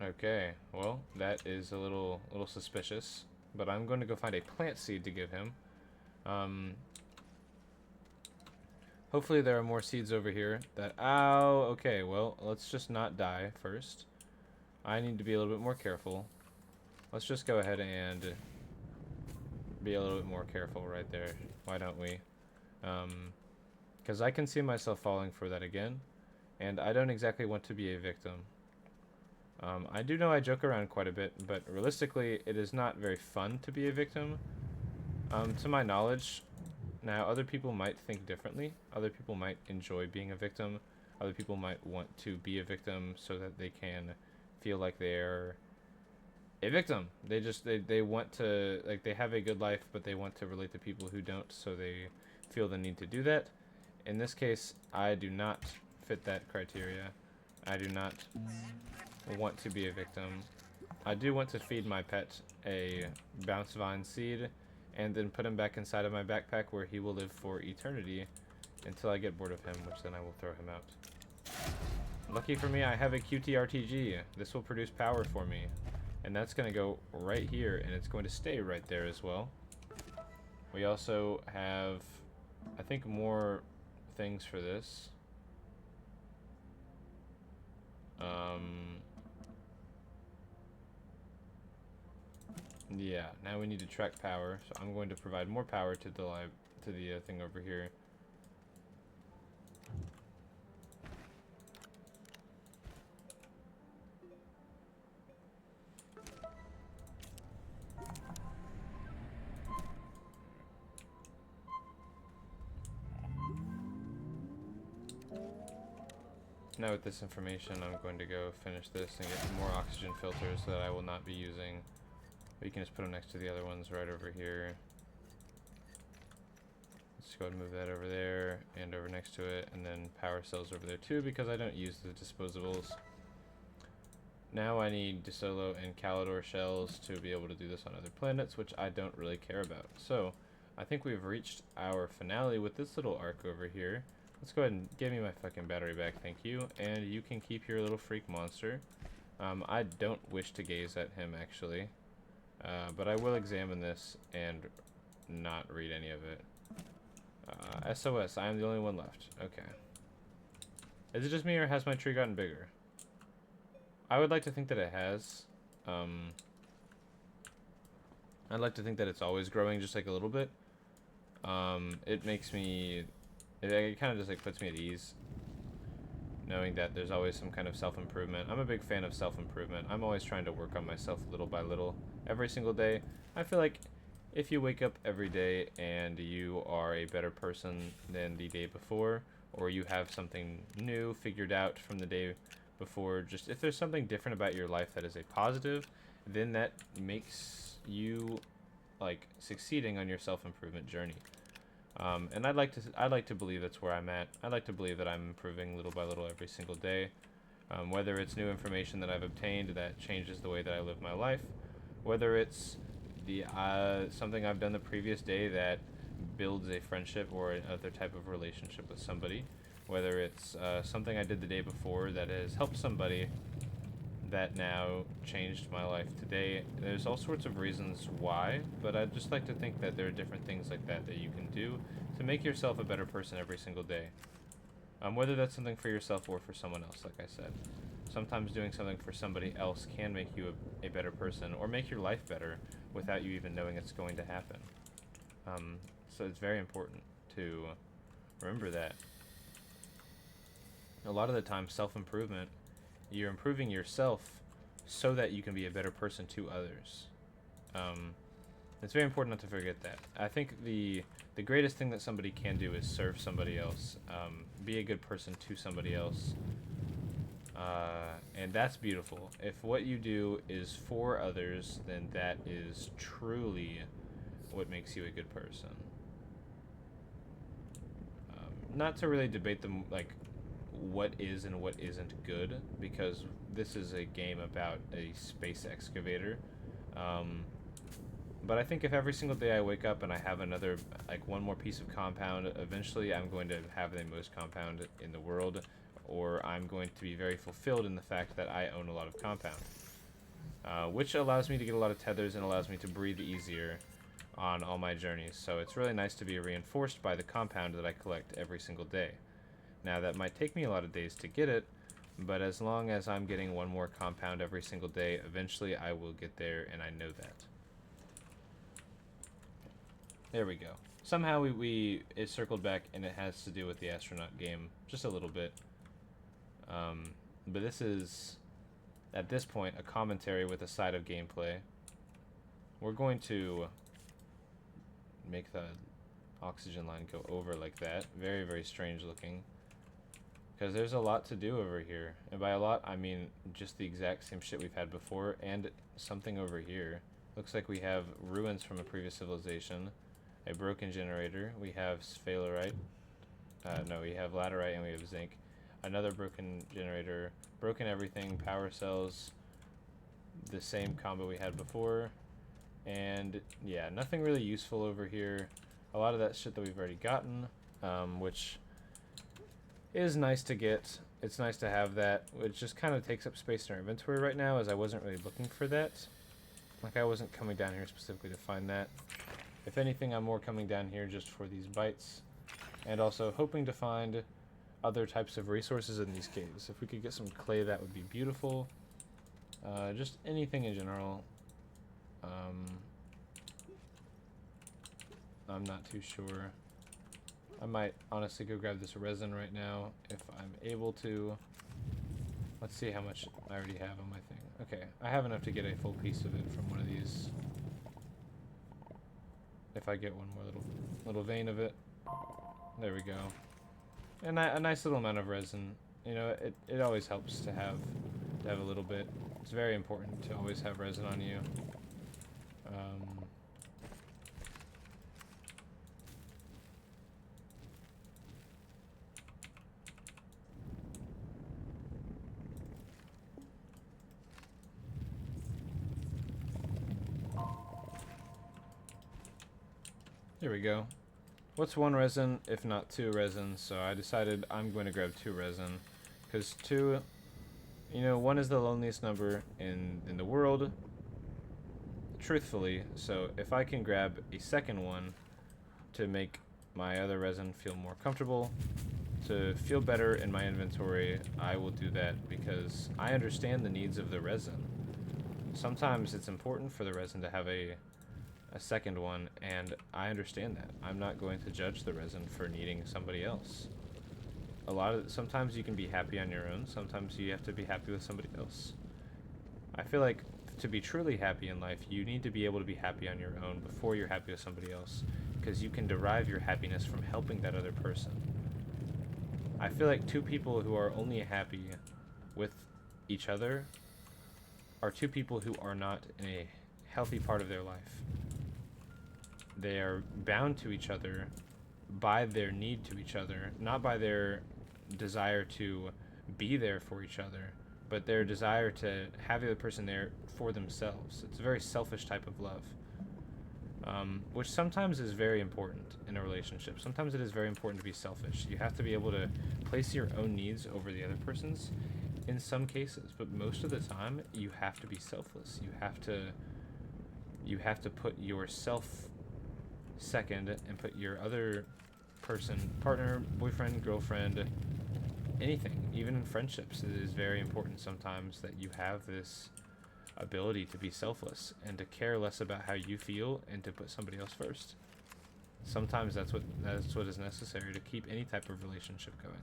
Okay, well, that is a little suspicious. But I'm going to go find a plant seed to give him. Hopefully there are more seeds over here that... Ow! Okay, well, let's just not die first. I need to be a little bit more careful. Let's just go ahead and be a little bit more careful right there. Why don't we? Because I can see myself falling for that again. And I don't exactly want to be a victim. I do know I joke around quite a bit, but realistically, it is not very fun to be a victim. To my knowledge, now other people might think differently. Other people might enjoy being a victim. Other people might want to be a victim so that they can feel like they're a victim. They want to, like, they have a good life, but they want to relate to people who don't, so they feel the need to do that. In this case, I do not fit that criteria. I do not want to be a victim. I do want to feed my pet a bounce vine seed and then put him back inside of my backpack where he will live for eternity until I get bored of him, which then I will throw him out. Lucky for me, I have a QTRTG. This will produce power for me. And that's going to go right here, and it's going to stay right there as well. We also have, I think, more things for this. Yeah, now we need to track power, so I'm going to provide more power to the thing over here. Now with this information, I'm going to go finish this and get more oxygen filters that I will not be using. But you can just put them next to the other ones right over here. Let's go ahead and move that over there and over next to it, and then power cells over there too, because I don't use the disposables. Now I need DeSolo and Calidor shells to be able to do this on other planets, which I don't really care about. So I think we've reached our finale with this little arc over here. Let's go ahead and give me my fucking battery back, thank you. And you can keep your little freak monster. I don't wish to gaze at him, actually. But I will examine this and not read any of it. SOS, I am the only one left. Okay. Is it just me, or has my tree gotten bigger? I would like to think that it has. I'd like to think that it's always growing just like a little bit. It makes me... It kind of just like puts me at ease, knowing that there's always some kind of self-improvement. I'm a big fan of self-improvement. I'm always trying to work on myself little by little, every single day. I feel like if you wake up every day and you are a better person than the day before, or you have something new figured out from the day before, just if there's something different about your life that is a positive, then that makes you like succeeding on your self-improvement journey. And I'd like to believe that's where I'm at. I'd like to believe that I'm improving little by little every single day. Whether it's new information that I've obtained that changes the way that I live my life, whether it's the something I've done the previous day that builds a friendship or another type of relationship with somebody, whether it's something I did the day before that has helped somebody that now changed my life today. There's all sorts of reasons why, but I'd just like to think that there are different things like that that you can do to make yourself a better person every single day. Whether that's something for yourself or for someone else, like I said. Sometimes doing something for somebody else can make you a better person, or make your life better without you even knowing it's going to happen. So it's very important to remember that. A lot of the time, self-improvement, you're improving yourself so that you can be a better person to others. It's very important not to forget that. I think the greatest thing that somebody can do is serve somebody else, be a good person to somebody else, and that's beautiful. If what you do is for others, then that is truly what makes you a good person. Not to really debate them, like, what is and what isn't good, because this is a game about a space excavator. But I think if every single day I wake up and I have another, like one more piece of compound, eventually I'm going to have the most compound in the world, or I'm going to be very fulfilled in the fact that I own a lot of compound. Which allows me to get a lot of tethers and allows me to breathe easier on all my journeys. So it's really nice to be reinforced by the compound that I collect every single day. Now that might take me a lot of days to get it, but as long as I'm getting one more compound every single day, eventually I will get there, and I know that. There we go. Somehow it circled back, and it has to do with the astronaut game, just a little bit. But this is, at this point, a commentary with a side of gameplay. We're going to make the oxygen line go over like that. Very, very strange looking. Because there's a lot to do over here. And by a lot, I mean just the exact same shit we've had before, and something over here. Looks like we have ruins from a previous civilization. A broken generator. We have sphalerite. No, we have laterite and we have zinc. Another broken generator. Broken everything. Power cells. The same combo we had before. And yeah, nothing really useful over here. A lot of that shit that we've already gotten, which is nice to get. It's nice to have that, which just kind of takes up space in our inventory right now, as I wasn't really looking for that. Like, I wasn't coming down here specifically to find that. If anything, I'm more coming down here just for these bites, and also hoping to find other types of resources in these caves. If we could get some clay, that would be beautiful. Just anything in general. I'm not too sure. I might honestly go grab this resin right now if I'm able to. Let's see how much I already have on my thing. Okay, I have enough to get a full piece of it from one of these. If I get one more little vein of it. There we go. And a nice little amount of resin. You know, it always helps to have a little bit. It's very important to always have resin on you. There we go. What's one resin if not two resins? So I decided I'm going to grab two resin. Because two, you know, one is the loneliest number in the world. Truthfully, so if I can grab a second one to make my other resin feel more comfortable, to feel better in my inventory, I will do that because I understand the needs of the resin. Sometimes it's important for the resin to have a second one, and I understand that. I'm not going to judge the resin for needing somebody else. Sometimes you can be happy on your own, sometimes you have to be happy with somebody else. I feel like to be truly happy in life, you need to be able to be happy on your own before you're happy with somebody else, because you can derive your happiness from helping that other person. I feel like two people who are only happy with each other are two people who are not in a healthy part of their life. They are bound to each other by their need to each other, not by their desire to be there for each other, but their desire to have the other person there for themselves. It's a very selfish type of love, which sometimes is very important in a relationship. Sometimes it is very important to be selfish. You have to be able to place your own needs over the other person's in some cases, but most of the time you have to be selfless. You have to put yourself second and put your other person, partner, boyfriend, girlfriend, anything, even in friendships, it is very important sometimes that you have this ability to be selfless and to care less about how you feel and to put somebody else first. Sometimes that's what is necessary to keep any type of relationship going,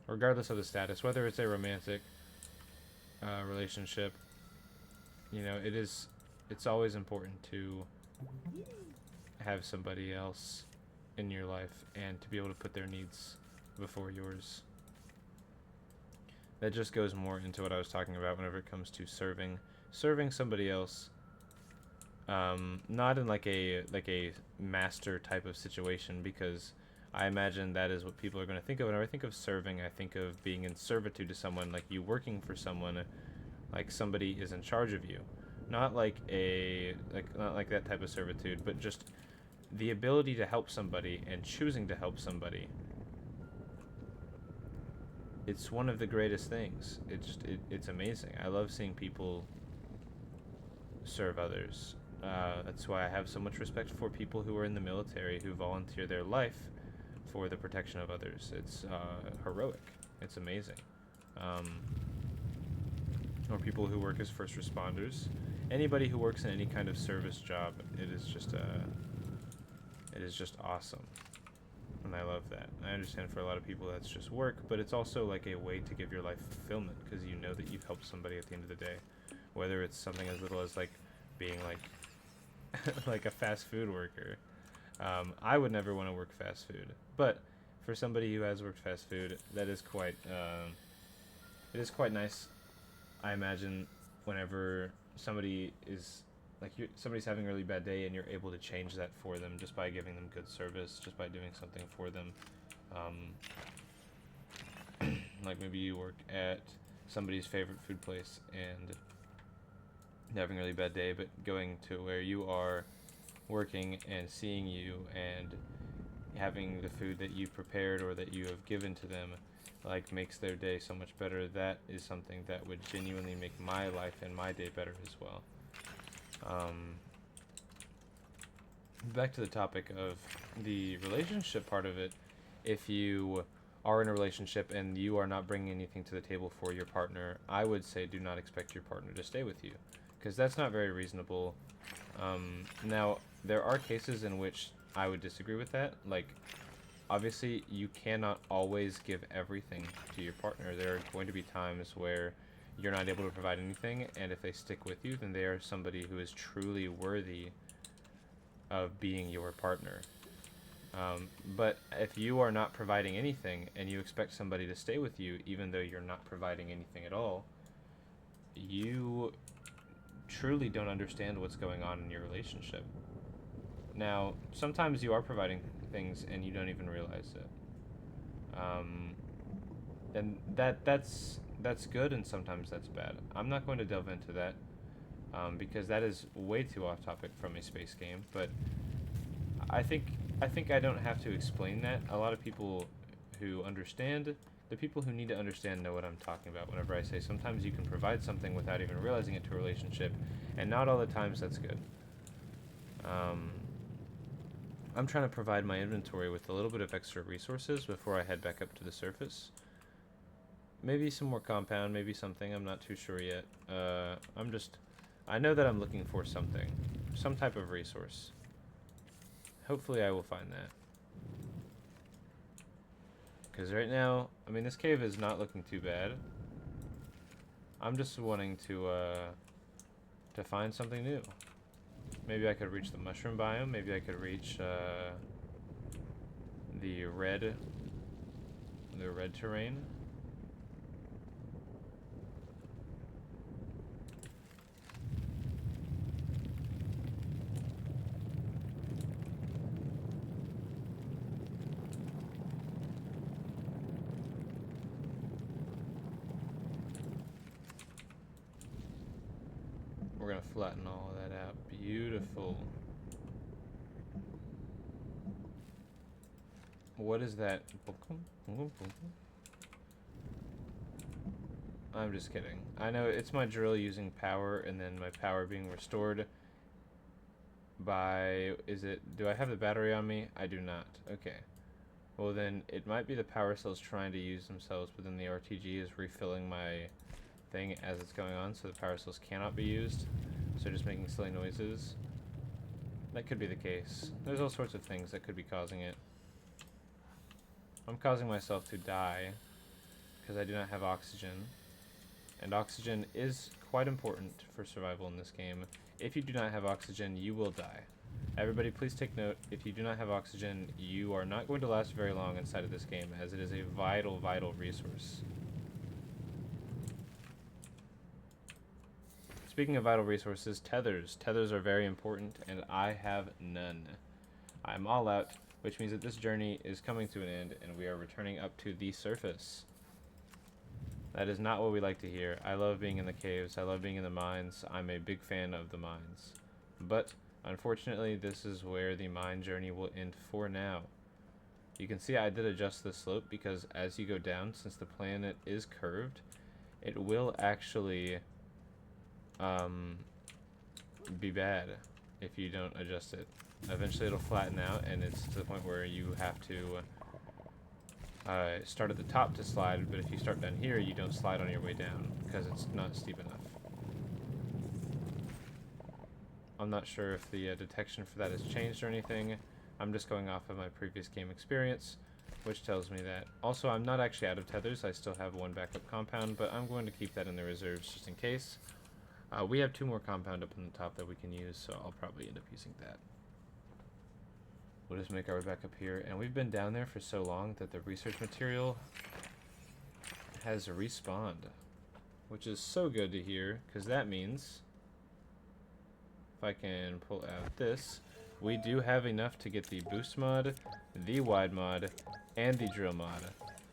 regardless of the status, whether it's a romantic relationship. You know, it's always important to have somebody else in your life and to be able to put their needs before yours. That just goes more into what I was talking about whenever it comes to serving somebody else, not in like a master type of situation, because I imagine that is what people are going to think of. Whenever I think of serving, I think of being in servitude to someone, like you working for someone, like somebody is in charge of you. Not like not like that type of servitude, but just the ability to help somebody and choosing to help somebody. It's one of the greatest things. It's amazing. I love seeing people serve others. That's why I have so much respect for people who are in the military who volunteer their life for the protection of others. It's heroic. It's amazing. Or people who work as first responders. Anybody who works in any kind of service job, it is just awesome. And I love that. I understand for a lot of people that's just work, but it's also like a way to give your life fulfillment because you know that you've helped somebody at the end of the day. Whether it's something as little as like being like like a fast food worker. I would never want to work fast food, but for somebody who has worked fast food, that is quite it is quite nice. I imagine whenever somebody is like somebody's having a really bad day and you're able to change that for them just by giving them good service, just by doing something for them. Like maybe you work at somebody's favorite food place and they're having a really bad day, but going to where you are working and seeing you and having the food that you've prepared or that you have given to them like makes their day so much better. That is something that would genuinely make my life and my day better as well. Back to the topic of the relationship part of it. If you are in a relationship and you are not bringing anything to the table for your partner, I would say do not expect your partner to stay with you, because that's not very reasonable. Now, there are cases in which I would disagree with that. Like, obviously, you cannot always give everything to your partner. There are going to be times where you're not able to provide anything, and if they stick with you, then they are somebody who is truly worthy of being your partner. But if you are not providing anything and you expect somebody to stay with you even though you're not providing anything at all, you truly don't understand what's going on in your relationship. Now, sometimes you are providing things and you don't even realize it. And that's good, and sometimes that's bad. I'm not going to delve into that because that is way too off topic from a space game. But I think I don't have to explain that. A lot of people who understand, the people who need to understand, know what I'm talking about whenever I say sometimes you can provide something without even realizing it to a relationship, and not all the times that's good. I'm trying to provide my inventory with a little bit of extra resources before I head back up to the surface. Maybe some more compound, maybe something, I'm not too sure yet. I know that I'm looking for something. Some type of resource. Hopefully I will find that. Because right now, I mean, this cave is not looking too bad. I'm just wanting to find something new. Maybe I could reach the mushroom biome. Maybe I could reach the red terrain. We're gonna flatten all of that out. Beautiful. What is that? I'm just kidding. I know it's my drill using power and then my power being restored by... do I have the battery on me? I do not. Okay. Well then, it might be the power cells trying to use themselves, but then the RTG is refilling my thing as it's going on, so the power cells cannot be used. So just making silly noises. That could be the case. There's all sorts of things that could be causing it. I'm causing myself to die because I do not have oxygen. And oxygen is quite important for survival in this game. If you do not have oxygen, you will die. Everybody, please take note. If you do not have oxygen, you are not going to last very long inside of this game, as it is a vital, vital resource. Speaking of vital resources, tethers. Tethers are very important, and I have none. I'm all out, which means that this journey is coming to an end, and we are returning up to the surface. That is not what we like to hear. I love being in the caves. I love being in the mines. I'm a big fan of the mines. But, unfortunately, this is where the mine journey will end for now. You can see I did adjust the slope because as you go down, since the planet is curved, it will actually be bad if you don't adjust it. Eventually it'll flatten out, and it's to the point where you have to start at the top to slide, but if you start down here, you don't slide on your way down because it's not steep enough. I'm not sure if the detection for that has changed or anything. I'm just going off of my previous game experience, which tells me that. Also, I'm not actually out of tethers. I still have one backup compound, but I'm going to keep that in the reserves just in case. We have 2 more compound up on the top that we can use, so I'll probably end up using that. We'll just make our way back up here, and we've been down there for so long that the research material has respawned, which is so good to hear, because that means if I can pull out this, we do have enough to get the boost mod, the wide mod, and the drill mod.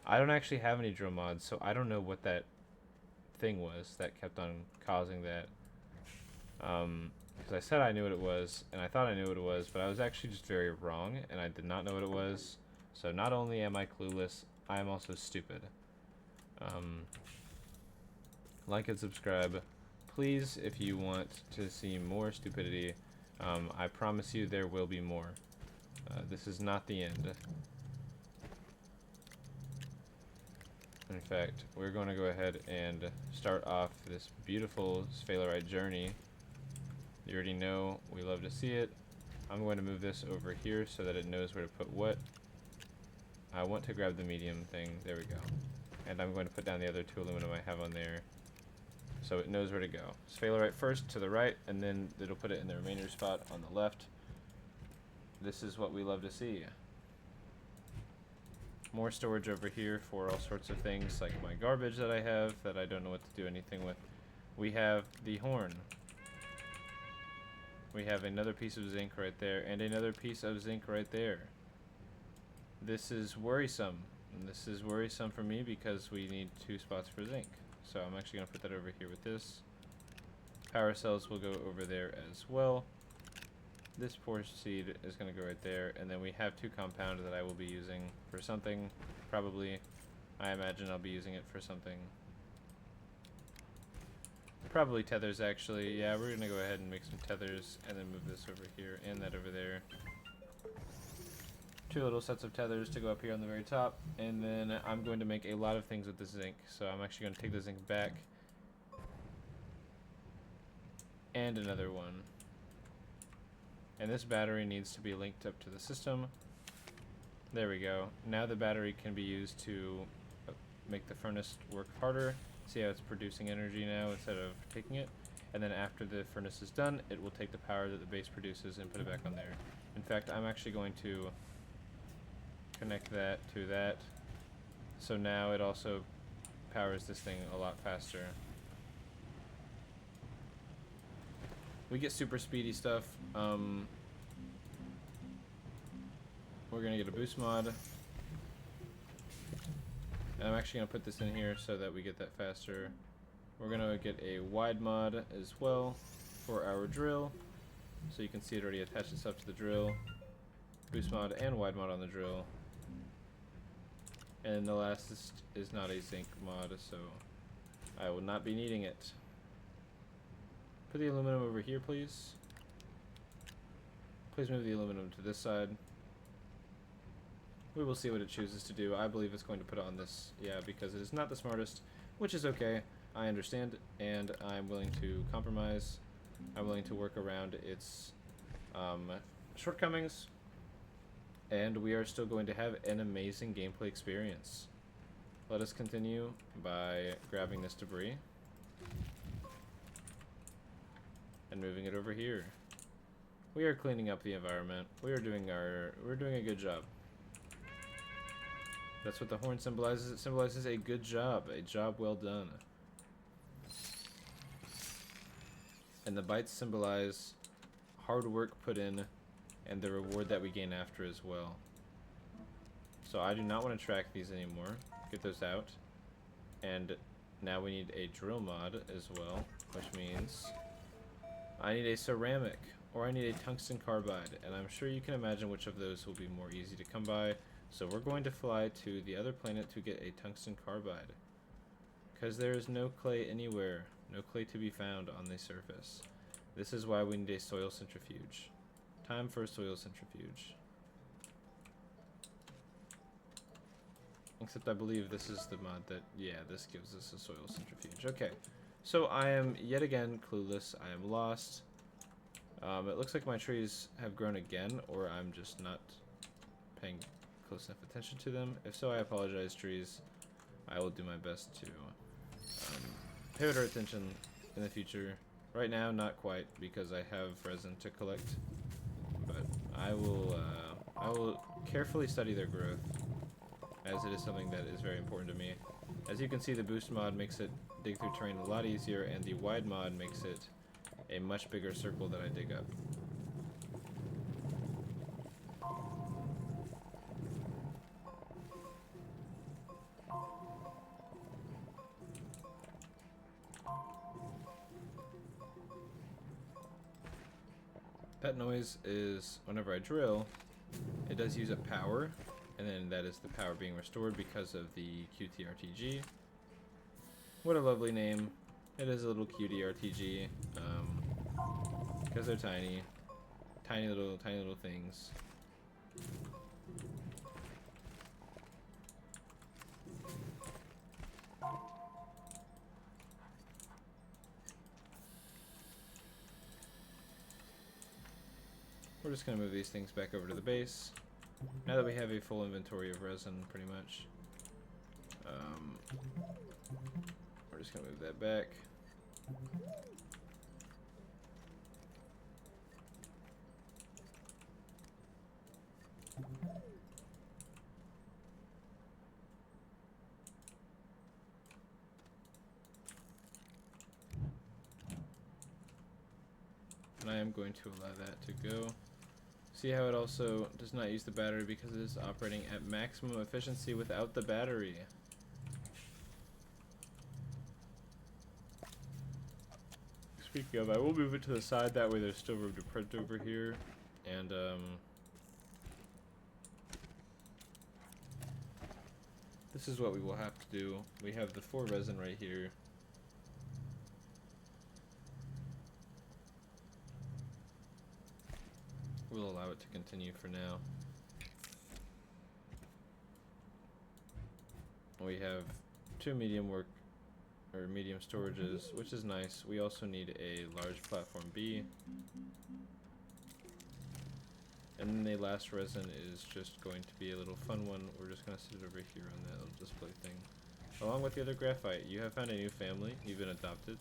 I don't actually have any drill mods, so I don't know what that thing was that kept on causing that. Because I said I knew what it was, and I thought I knew what it was, but I was actually just very wrong, and I did not know what it was. So not only am I clueless, I am also stupid. Like and subscribe, please, if you want to see more stupidity. I promise you there will be more. This is not the end. In fact, we're going to go ahead and start off this beautiful sphalerite journey. You already know we love to see it. I'm going to move this over here so that it knows where to put what. I want to grab the medium thing. There we go. And I'm going to put down the other 2 aluminum I have on there so it knows where to go. Sphalerite first to the right, and then it'll put it in the remainder spot on the left. This is what we love to see. More storage over here for all sorts of things like my garbage that I have that I don't know what to do anything with. We have the horn. We have another piece of zinc right there and another piece of zinc right there. This is worrisome. And this is worrisome for me because we need 2 spots for zinc. So I'm actually going to put that over here with this. Power cells will go over there as well. This poor seed is going to go right there, and then we have 2 compound that I will be using for something, probably. I imagine I'll be using it for something. Probably tethers, actually. Yeah, we're going to go ahead and make some tethers, and then move this over here and that over there. 2 little sets of tethers to go up here on the very top, and then I'm going to make a lot of things with this zinc. So I'm actually going to take the zinc back, and another one. And this battery needs to be linked up to the system. There we go. Now the battery can be used to make the furnace work harder. See how it's producing energy now instead of taking it? And then after the furnace is done, it will take the power that the base produces and put it back on there. In fact, I'm actually going to connect that to that. So now it also powers this thing a lot faster. We get super speedy stuff. We're gonna get a boost mod. And I'm actually gonna put this in here so that we get that faster. We're gonna get a wide mod as well for our drill. So you can see it already attached itself to the drill. Boost mod and wide mod on the drill. And the last is not a zinc mod, so I will not be needing it. Put the aluminum over here, please. Please move the aluminum to this side. We will see what it chooses to do. I believe it's going to put it on this, yeah, because it is not the smartest, which is okay. I understand, and I'm willing to compromise. I'm willing to work around its shortcomings, and we are still going to have an amazing gameplay experience. Let us continue by grabbing this debris and moving it over here. We are cleaning up the environment. We're doing a good job. That's what the horn symbolizes. It symbolizes a good job, a job well done. And the bites symbolize hard work put in and the reward that we gain after as well. So I do not want to track these anymore. Get those out. And Now we need a drill mod as well, which means I need a ceramic, or I need a tungsten carbide, and I'm sure you can imagine which of those will be more easy to come by. So we're going to fly to the other planet to get a tungsten carbide, because there is no clay anywhere, no clay to be found on the surface. This is why we need a soil centrifuge. Time for a soil centrifuge. Except I believe this is the mod that, yeah, this gives us a soil centrifuge. Okay, so I am yet again clueless. I am lost. It looks like my trees have grown again, or I'm just not paying close enough attention to them. If so, I apologize, trees. I will do my best to pay better attention in the future. Right now, not quite, because I have resin to collect. But I will carefully study their growth, as it is something that is very important to me. As you can see, the boost mod makes it dig through terrain a lot easier, and the wide mod makes it a much bigger circle that I dig up. That noise is whenever I drill, it does use up power, and then that is the power being restored because of the QTRTG. What a lovely name. It is a little cutie RTG, because they're tiny. Tiny little things. We're just going to move these things back over to the base. Now that we have a full inventory of resin, pretty much. We're just going to move that back. And I am going to allow that to go. See how it also does not use the battery because it is operating at maximum efficiency without the battery. Speaking of, I will move it to the side, that way there's still room to print over here. And this is what we will have to do. We have the 4 resin right here. We'll allow it to continue for now. We have 2 medium storages, which is nice. We also need a large platform B. And then the last resin is just going to be a little fun one. We're just going to sit it over here on that little display thing. Along with the other graphite, you have found a new family. You've been adopted.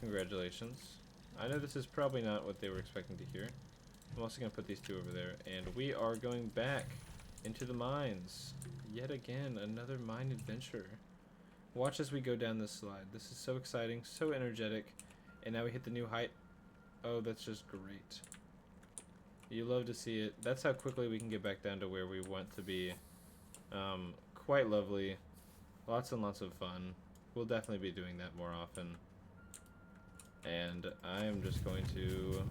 Congratulations. I know this is probably not what they were expecting to hear. I'm also going to put these 2 over there. And we are going back into the mines. Yet again, another mine adventure. Watch as we go down this slide. This is so exciting, so energetic. And now we hit the new height. Oh, that's just great. You love to see it. That's how quickly we can get back down to where we want to be. Quite lovely. Lots and lots of fun. We'll definitely be doing that more often. And I am just going to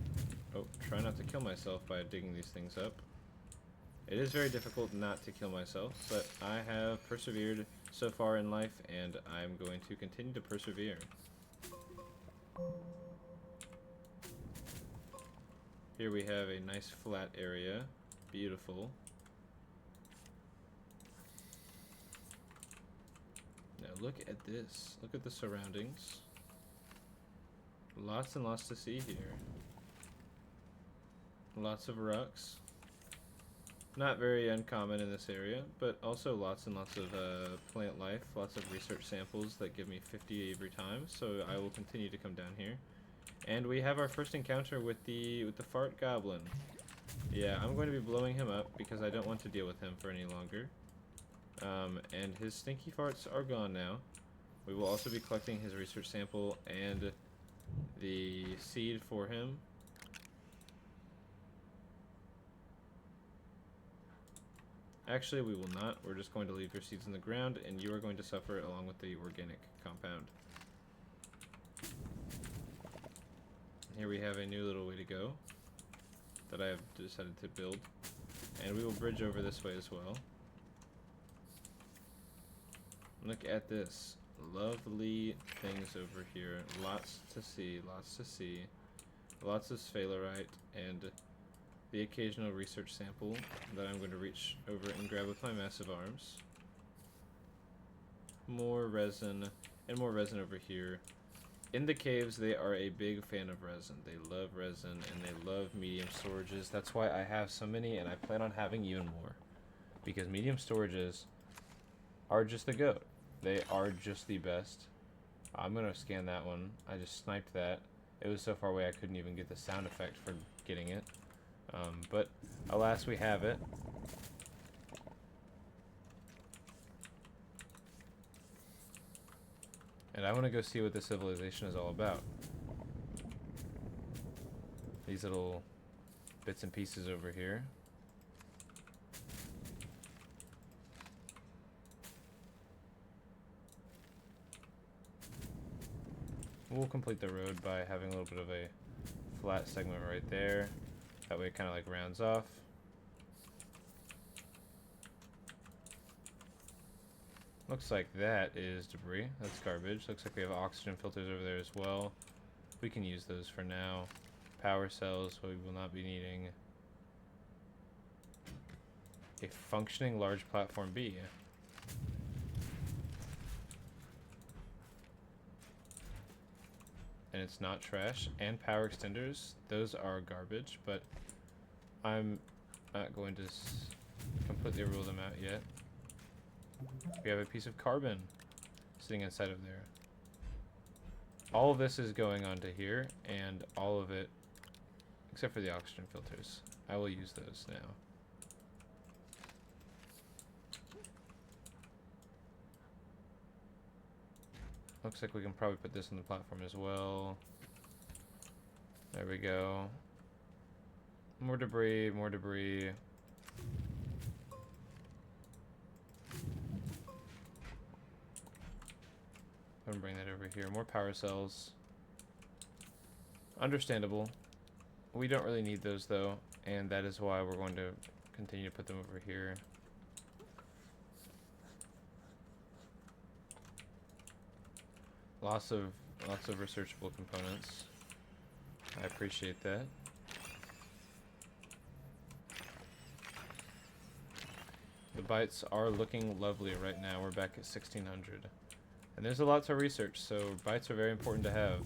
try not to kill myself by digging these things up. It is very difficult not to kill myself, but I have persevered so far in life, and I'm going to continue to persevere. Here we have a nice flat area. Beautiful. Now look at this. Look at the surroundings. Lots and lots to see here. Lots of rocks. Not very uncommon in this area, but also lots and lots of plant life, lots of research samples that give me 50 every time, so I will continue to come down here. And we have our first encounter with the fart goblin. Yeah, I'm going to be blowing him up because I don't want to deal with him for any longer. And his stinky farts are gone now. We will also be collecting his research sample and the seed for him. Actually, we will not. We're just going to leave your seeds in the ground, and you are going to suffer along with the organic compound. Here we have a new little way to go that I have decided to build. And we will bridge over this way as well. Look at this. Lovely things over here. Lots to see, lots to see. Lots of sphalerite and the occasional research sample that I'm going to reach over and grab with my massive arms. More resin, and more resin over here. In the caves, they are a big fan of resin. They love resin, and they love medium storages. That's why I have so many, and I plan on having even more. Because medium storages are just the GOAT. They are just the best. I'm going to scan that one. I just sniped that. It was so far away I couldn't even get the sound effect for getting it. But alas, we have it. And I want to go see what this civilization is all about. These little bits and pieces over here. We'll complete the road by having a little bit of a flat segment right there. That way it kind of like rounds off. Looks like that is debris. That's garbage. Looks like we have oxygen filters over there as well. We can use those for now. Power cells, we will not be needing. A functioning large platform B. And it's not trash. And power extenders, those are garbage, but I'm not going to completely rule them out yet. We have a piece of carbon sitting inside of there. All of this is going onto here, and all of it, except for the oxygen filters. I will use those now. Looks like we can probably put this on the platform as well. There we go. More debris, more debris. I'm gonna bring that over here. More power cells. Understandable. We don't really need those though, and that is why we're going to continue to put them over here. Lots of researchable components. I appreciate that. The bytes are looking lovely right now. We're back at 1600. And there's a lot to research, so bytes are very important to have.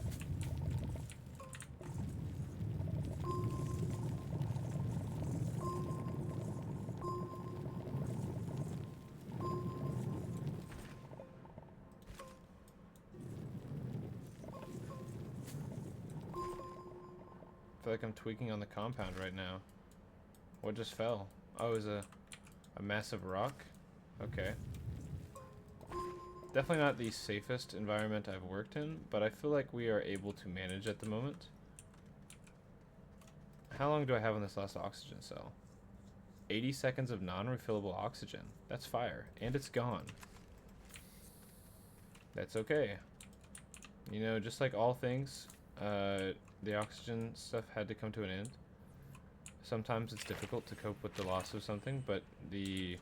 I feel like I'm tweaking on the compound right now. What just fell? Oh, it was a massive rock? Okay. Definitely not the safest environment I've worked in, but I feel like we are able to manage at the moment. How long do I have on this last oxygen cell? 80 seconds of non-refillable oxygen. That's fire. And it's gone. That's okay. You know, just like all things, the oxygen stuff had to come to an end. Sometimes it's difficult to cope with the loss of something, but the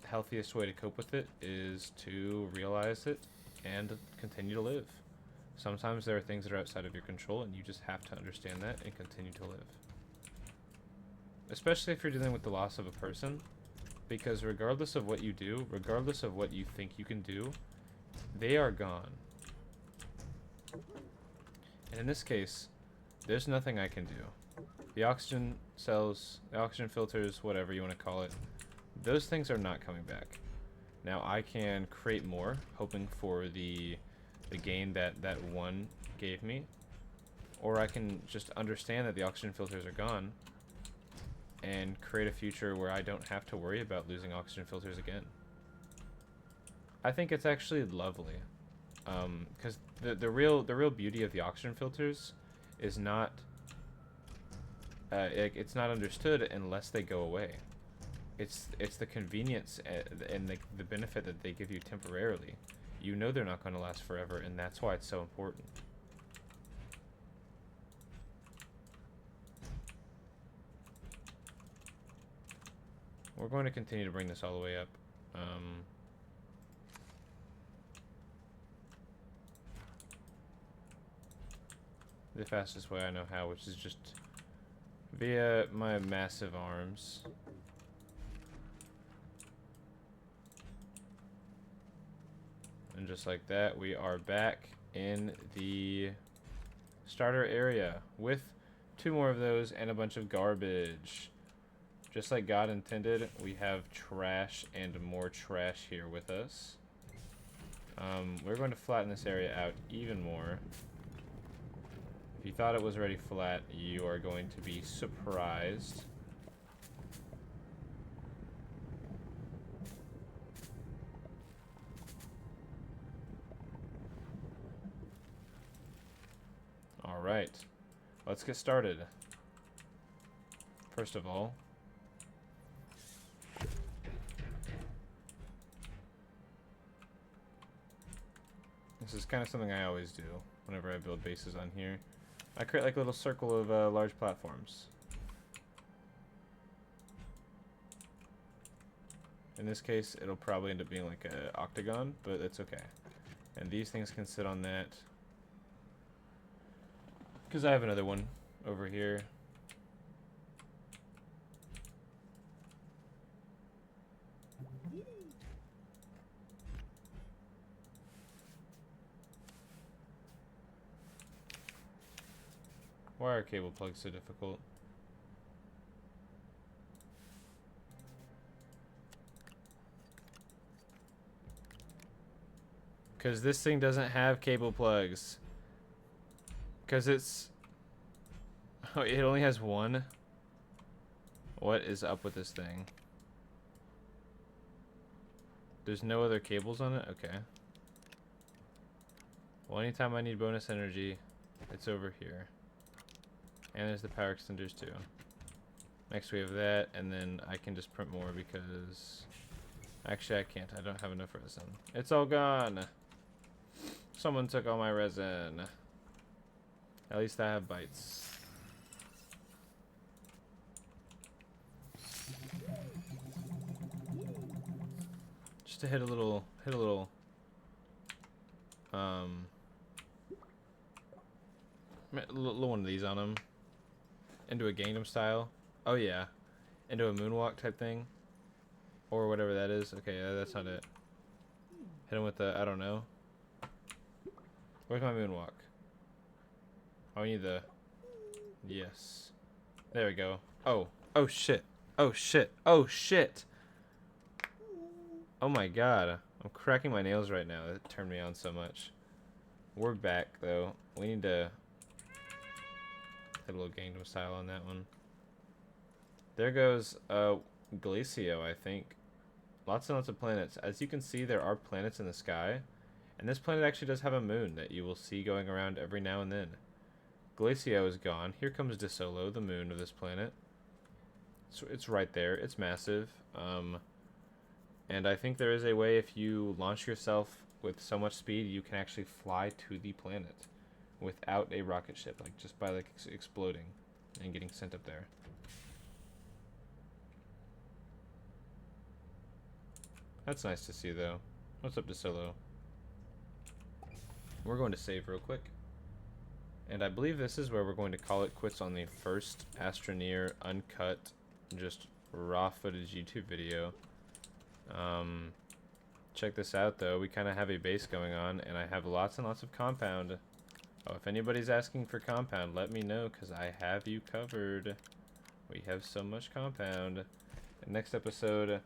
healthiest way to cope with it is to realize it and continue to live. Sometimes there are things that are outside of your control, and you just have to understand that and continue to live. Especially if you're dealing with the loss of a person, because regardless of what you do, regardless of what you think you can do, they are gone. And in this case, there's nothing I can do. The oxygen cells, the oxygen filters, whatever you want to call it, those things are not coming back. Now I can create more, hoping for the gain that one gave me, or I can just understand that the oxygen filters are gone and create a future where I don't have to worry about losing oxygen filters again. I think it's actually lovely, because the real beauty of the oxygen filters is not it's not understood unless they go away. it's the convenience and the benefit that they give you temporarily. You know they're not going to last forever, and that's why it's so important. We're going to continue to bring this all the way up. The fastest way I know how, which is just via my massive arms. And just like that, we are back in the starter area with 2 more of those and a bunch of garbage. Just like God intended, we have trash and more trash here with us. We're going to flatten this area out even more. If you thought it was already flat, you are going to be surprised. Alright, let's get started. First of all, this is kind of something I always do whenever I build bases on here. I create like a little circle of large platforms. In this case, it'll probably end up being like an octagon, but it's okay. And these things can sit on that. Because I have another one over here. Why are cable plugs so difficult? Because this thing doesn't have cable plugs. Because it's... Oh, it only has one? What is up with this thing? There's no other cables on it? Okay. Well, anytime I need bonus energy, it's over here. And there's the power extenders too. Next we have that, and then I can just print more because... Actually, I can't. I don't have enough resin. It's all gone! Someone took all my resin. At least I have bites. Just to hit a little little one of these on him. Into a Gangnam style. Oh yeah. Into a moonwalk type thing. Or whatever that is. Okay, yeah, that's not it. Hit him with the, I don't know. Where's my moonwalk? Oh, I need the... Yes. There we go. Oh. Oh shit. Oh shit. Oh shit. Oh my god. I'm cracking my nails right now. That turned me on so much. We're back though. We need to... Hit a little Gangnam style on that one. There goes Glacio, I think. Lots and lots of planets. As you can see, there are planets in the sky. And this planet actually does have a moon that you will see going around every now and then. Glacio is gone. Here comes DeSolo, the moon of this planet. So it's right there. It's massive. And I think there is a way, if you launch yourself with so much speed, you can actually fly to the planet without a rocket ship, like just by like exploding and getting sent up there. That's nice to see though. What's up, DeSolo? We're going to save real quick. And I believe this is where we're going to call it quits on the first Astroneer uncut, just raw footage YouTube video. Check this out though. We kind of have a base going on, and I have lots and lots of compound. Oh, if anybody's asking for compound, let me know, because I have you covered. We have so much compound. Next episode,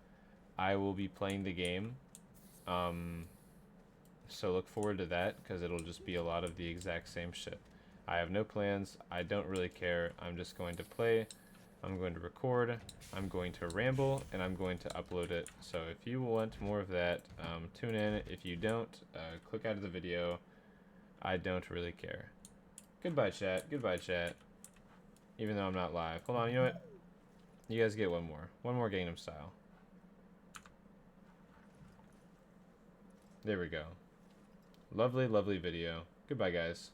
I will be playing the game. So look forward to that, because it'll just be a lot of the exact same shit. I have no plans. I don't really care. I'm just going to play. I'm going to record. I'm going to ramble, and I'm going to upload it. So if you want more of that, tune in. If you don't, click out of the video. I don't really care. Goodbye, chat. Goodbye, chat. Even though I'm not live. Hold on, you know what? You guys get one more. One more Gangnam style. There we go. Lovely, lovely video. Goodbye, guys.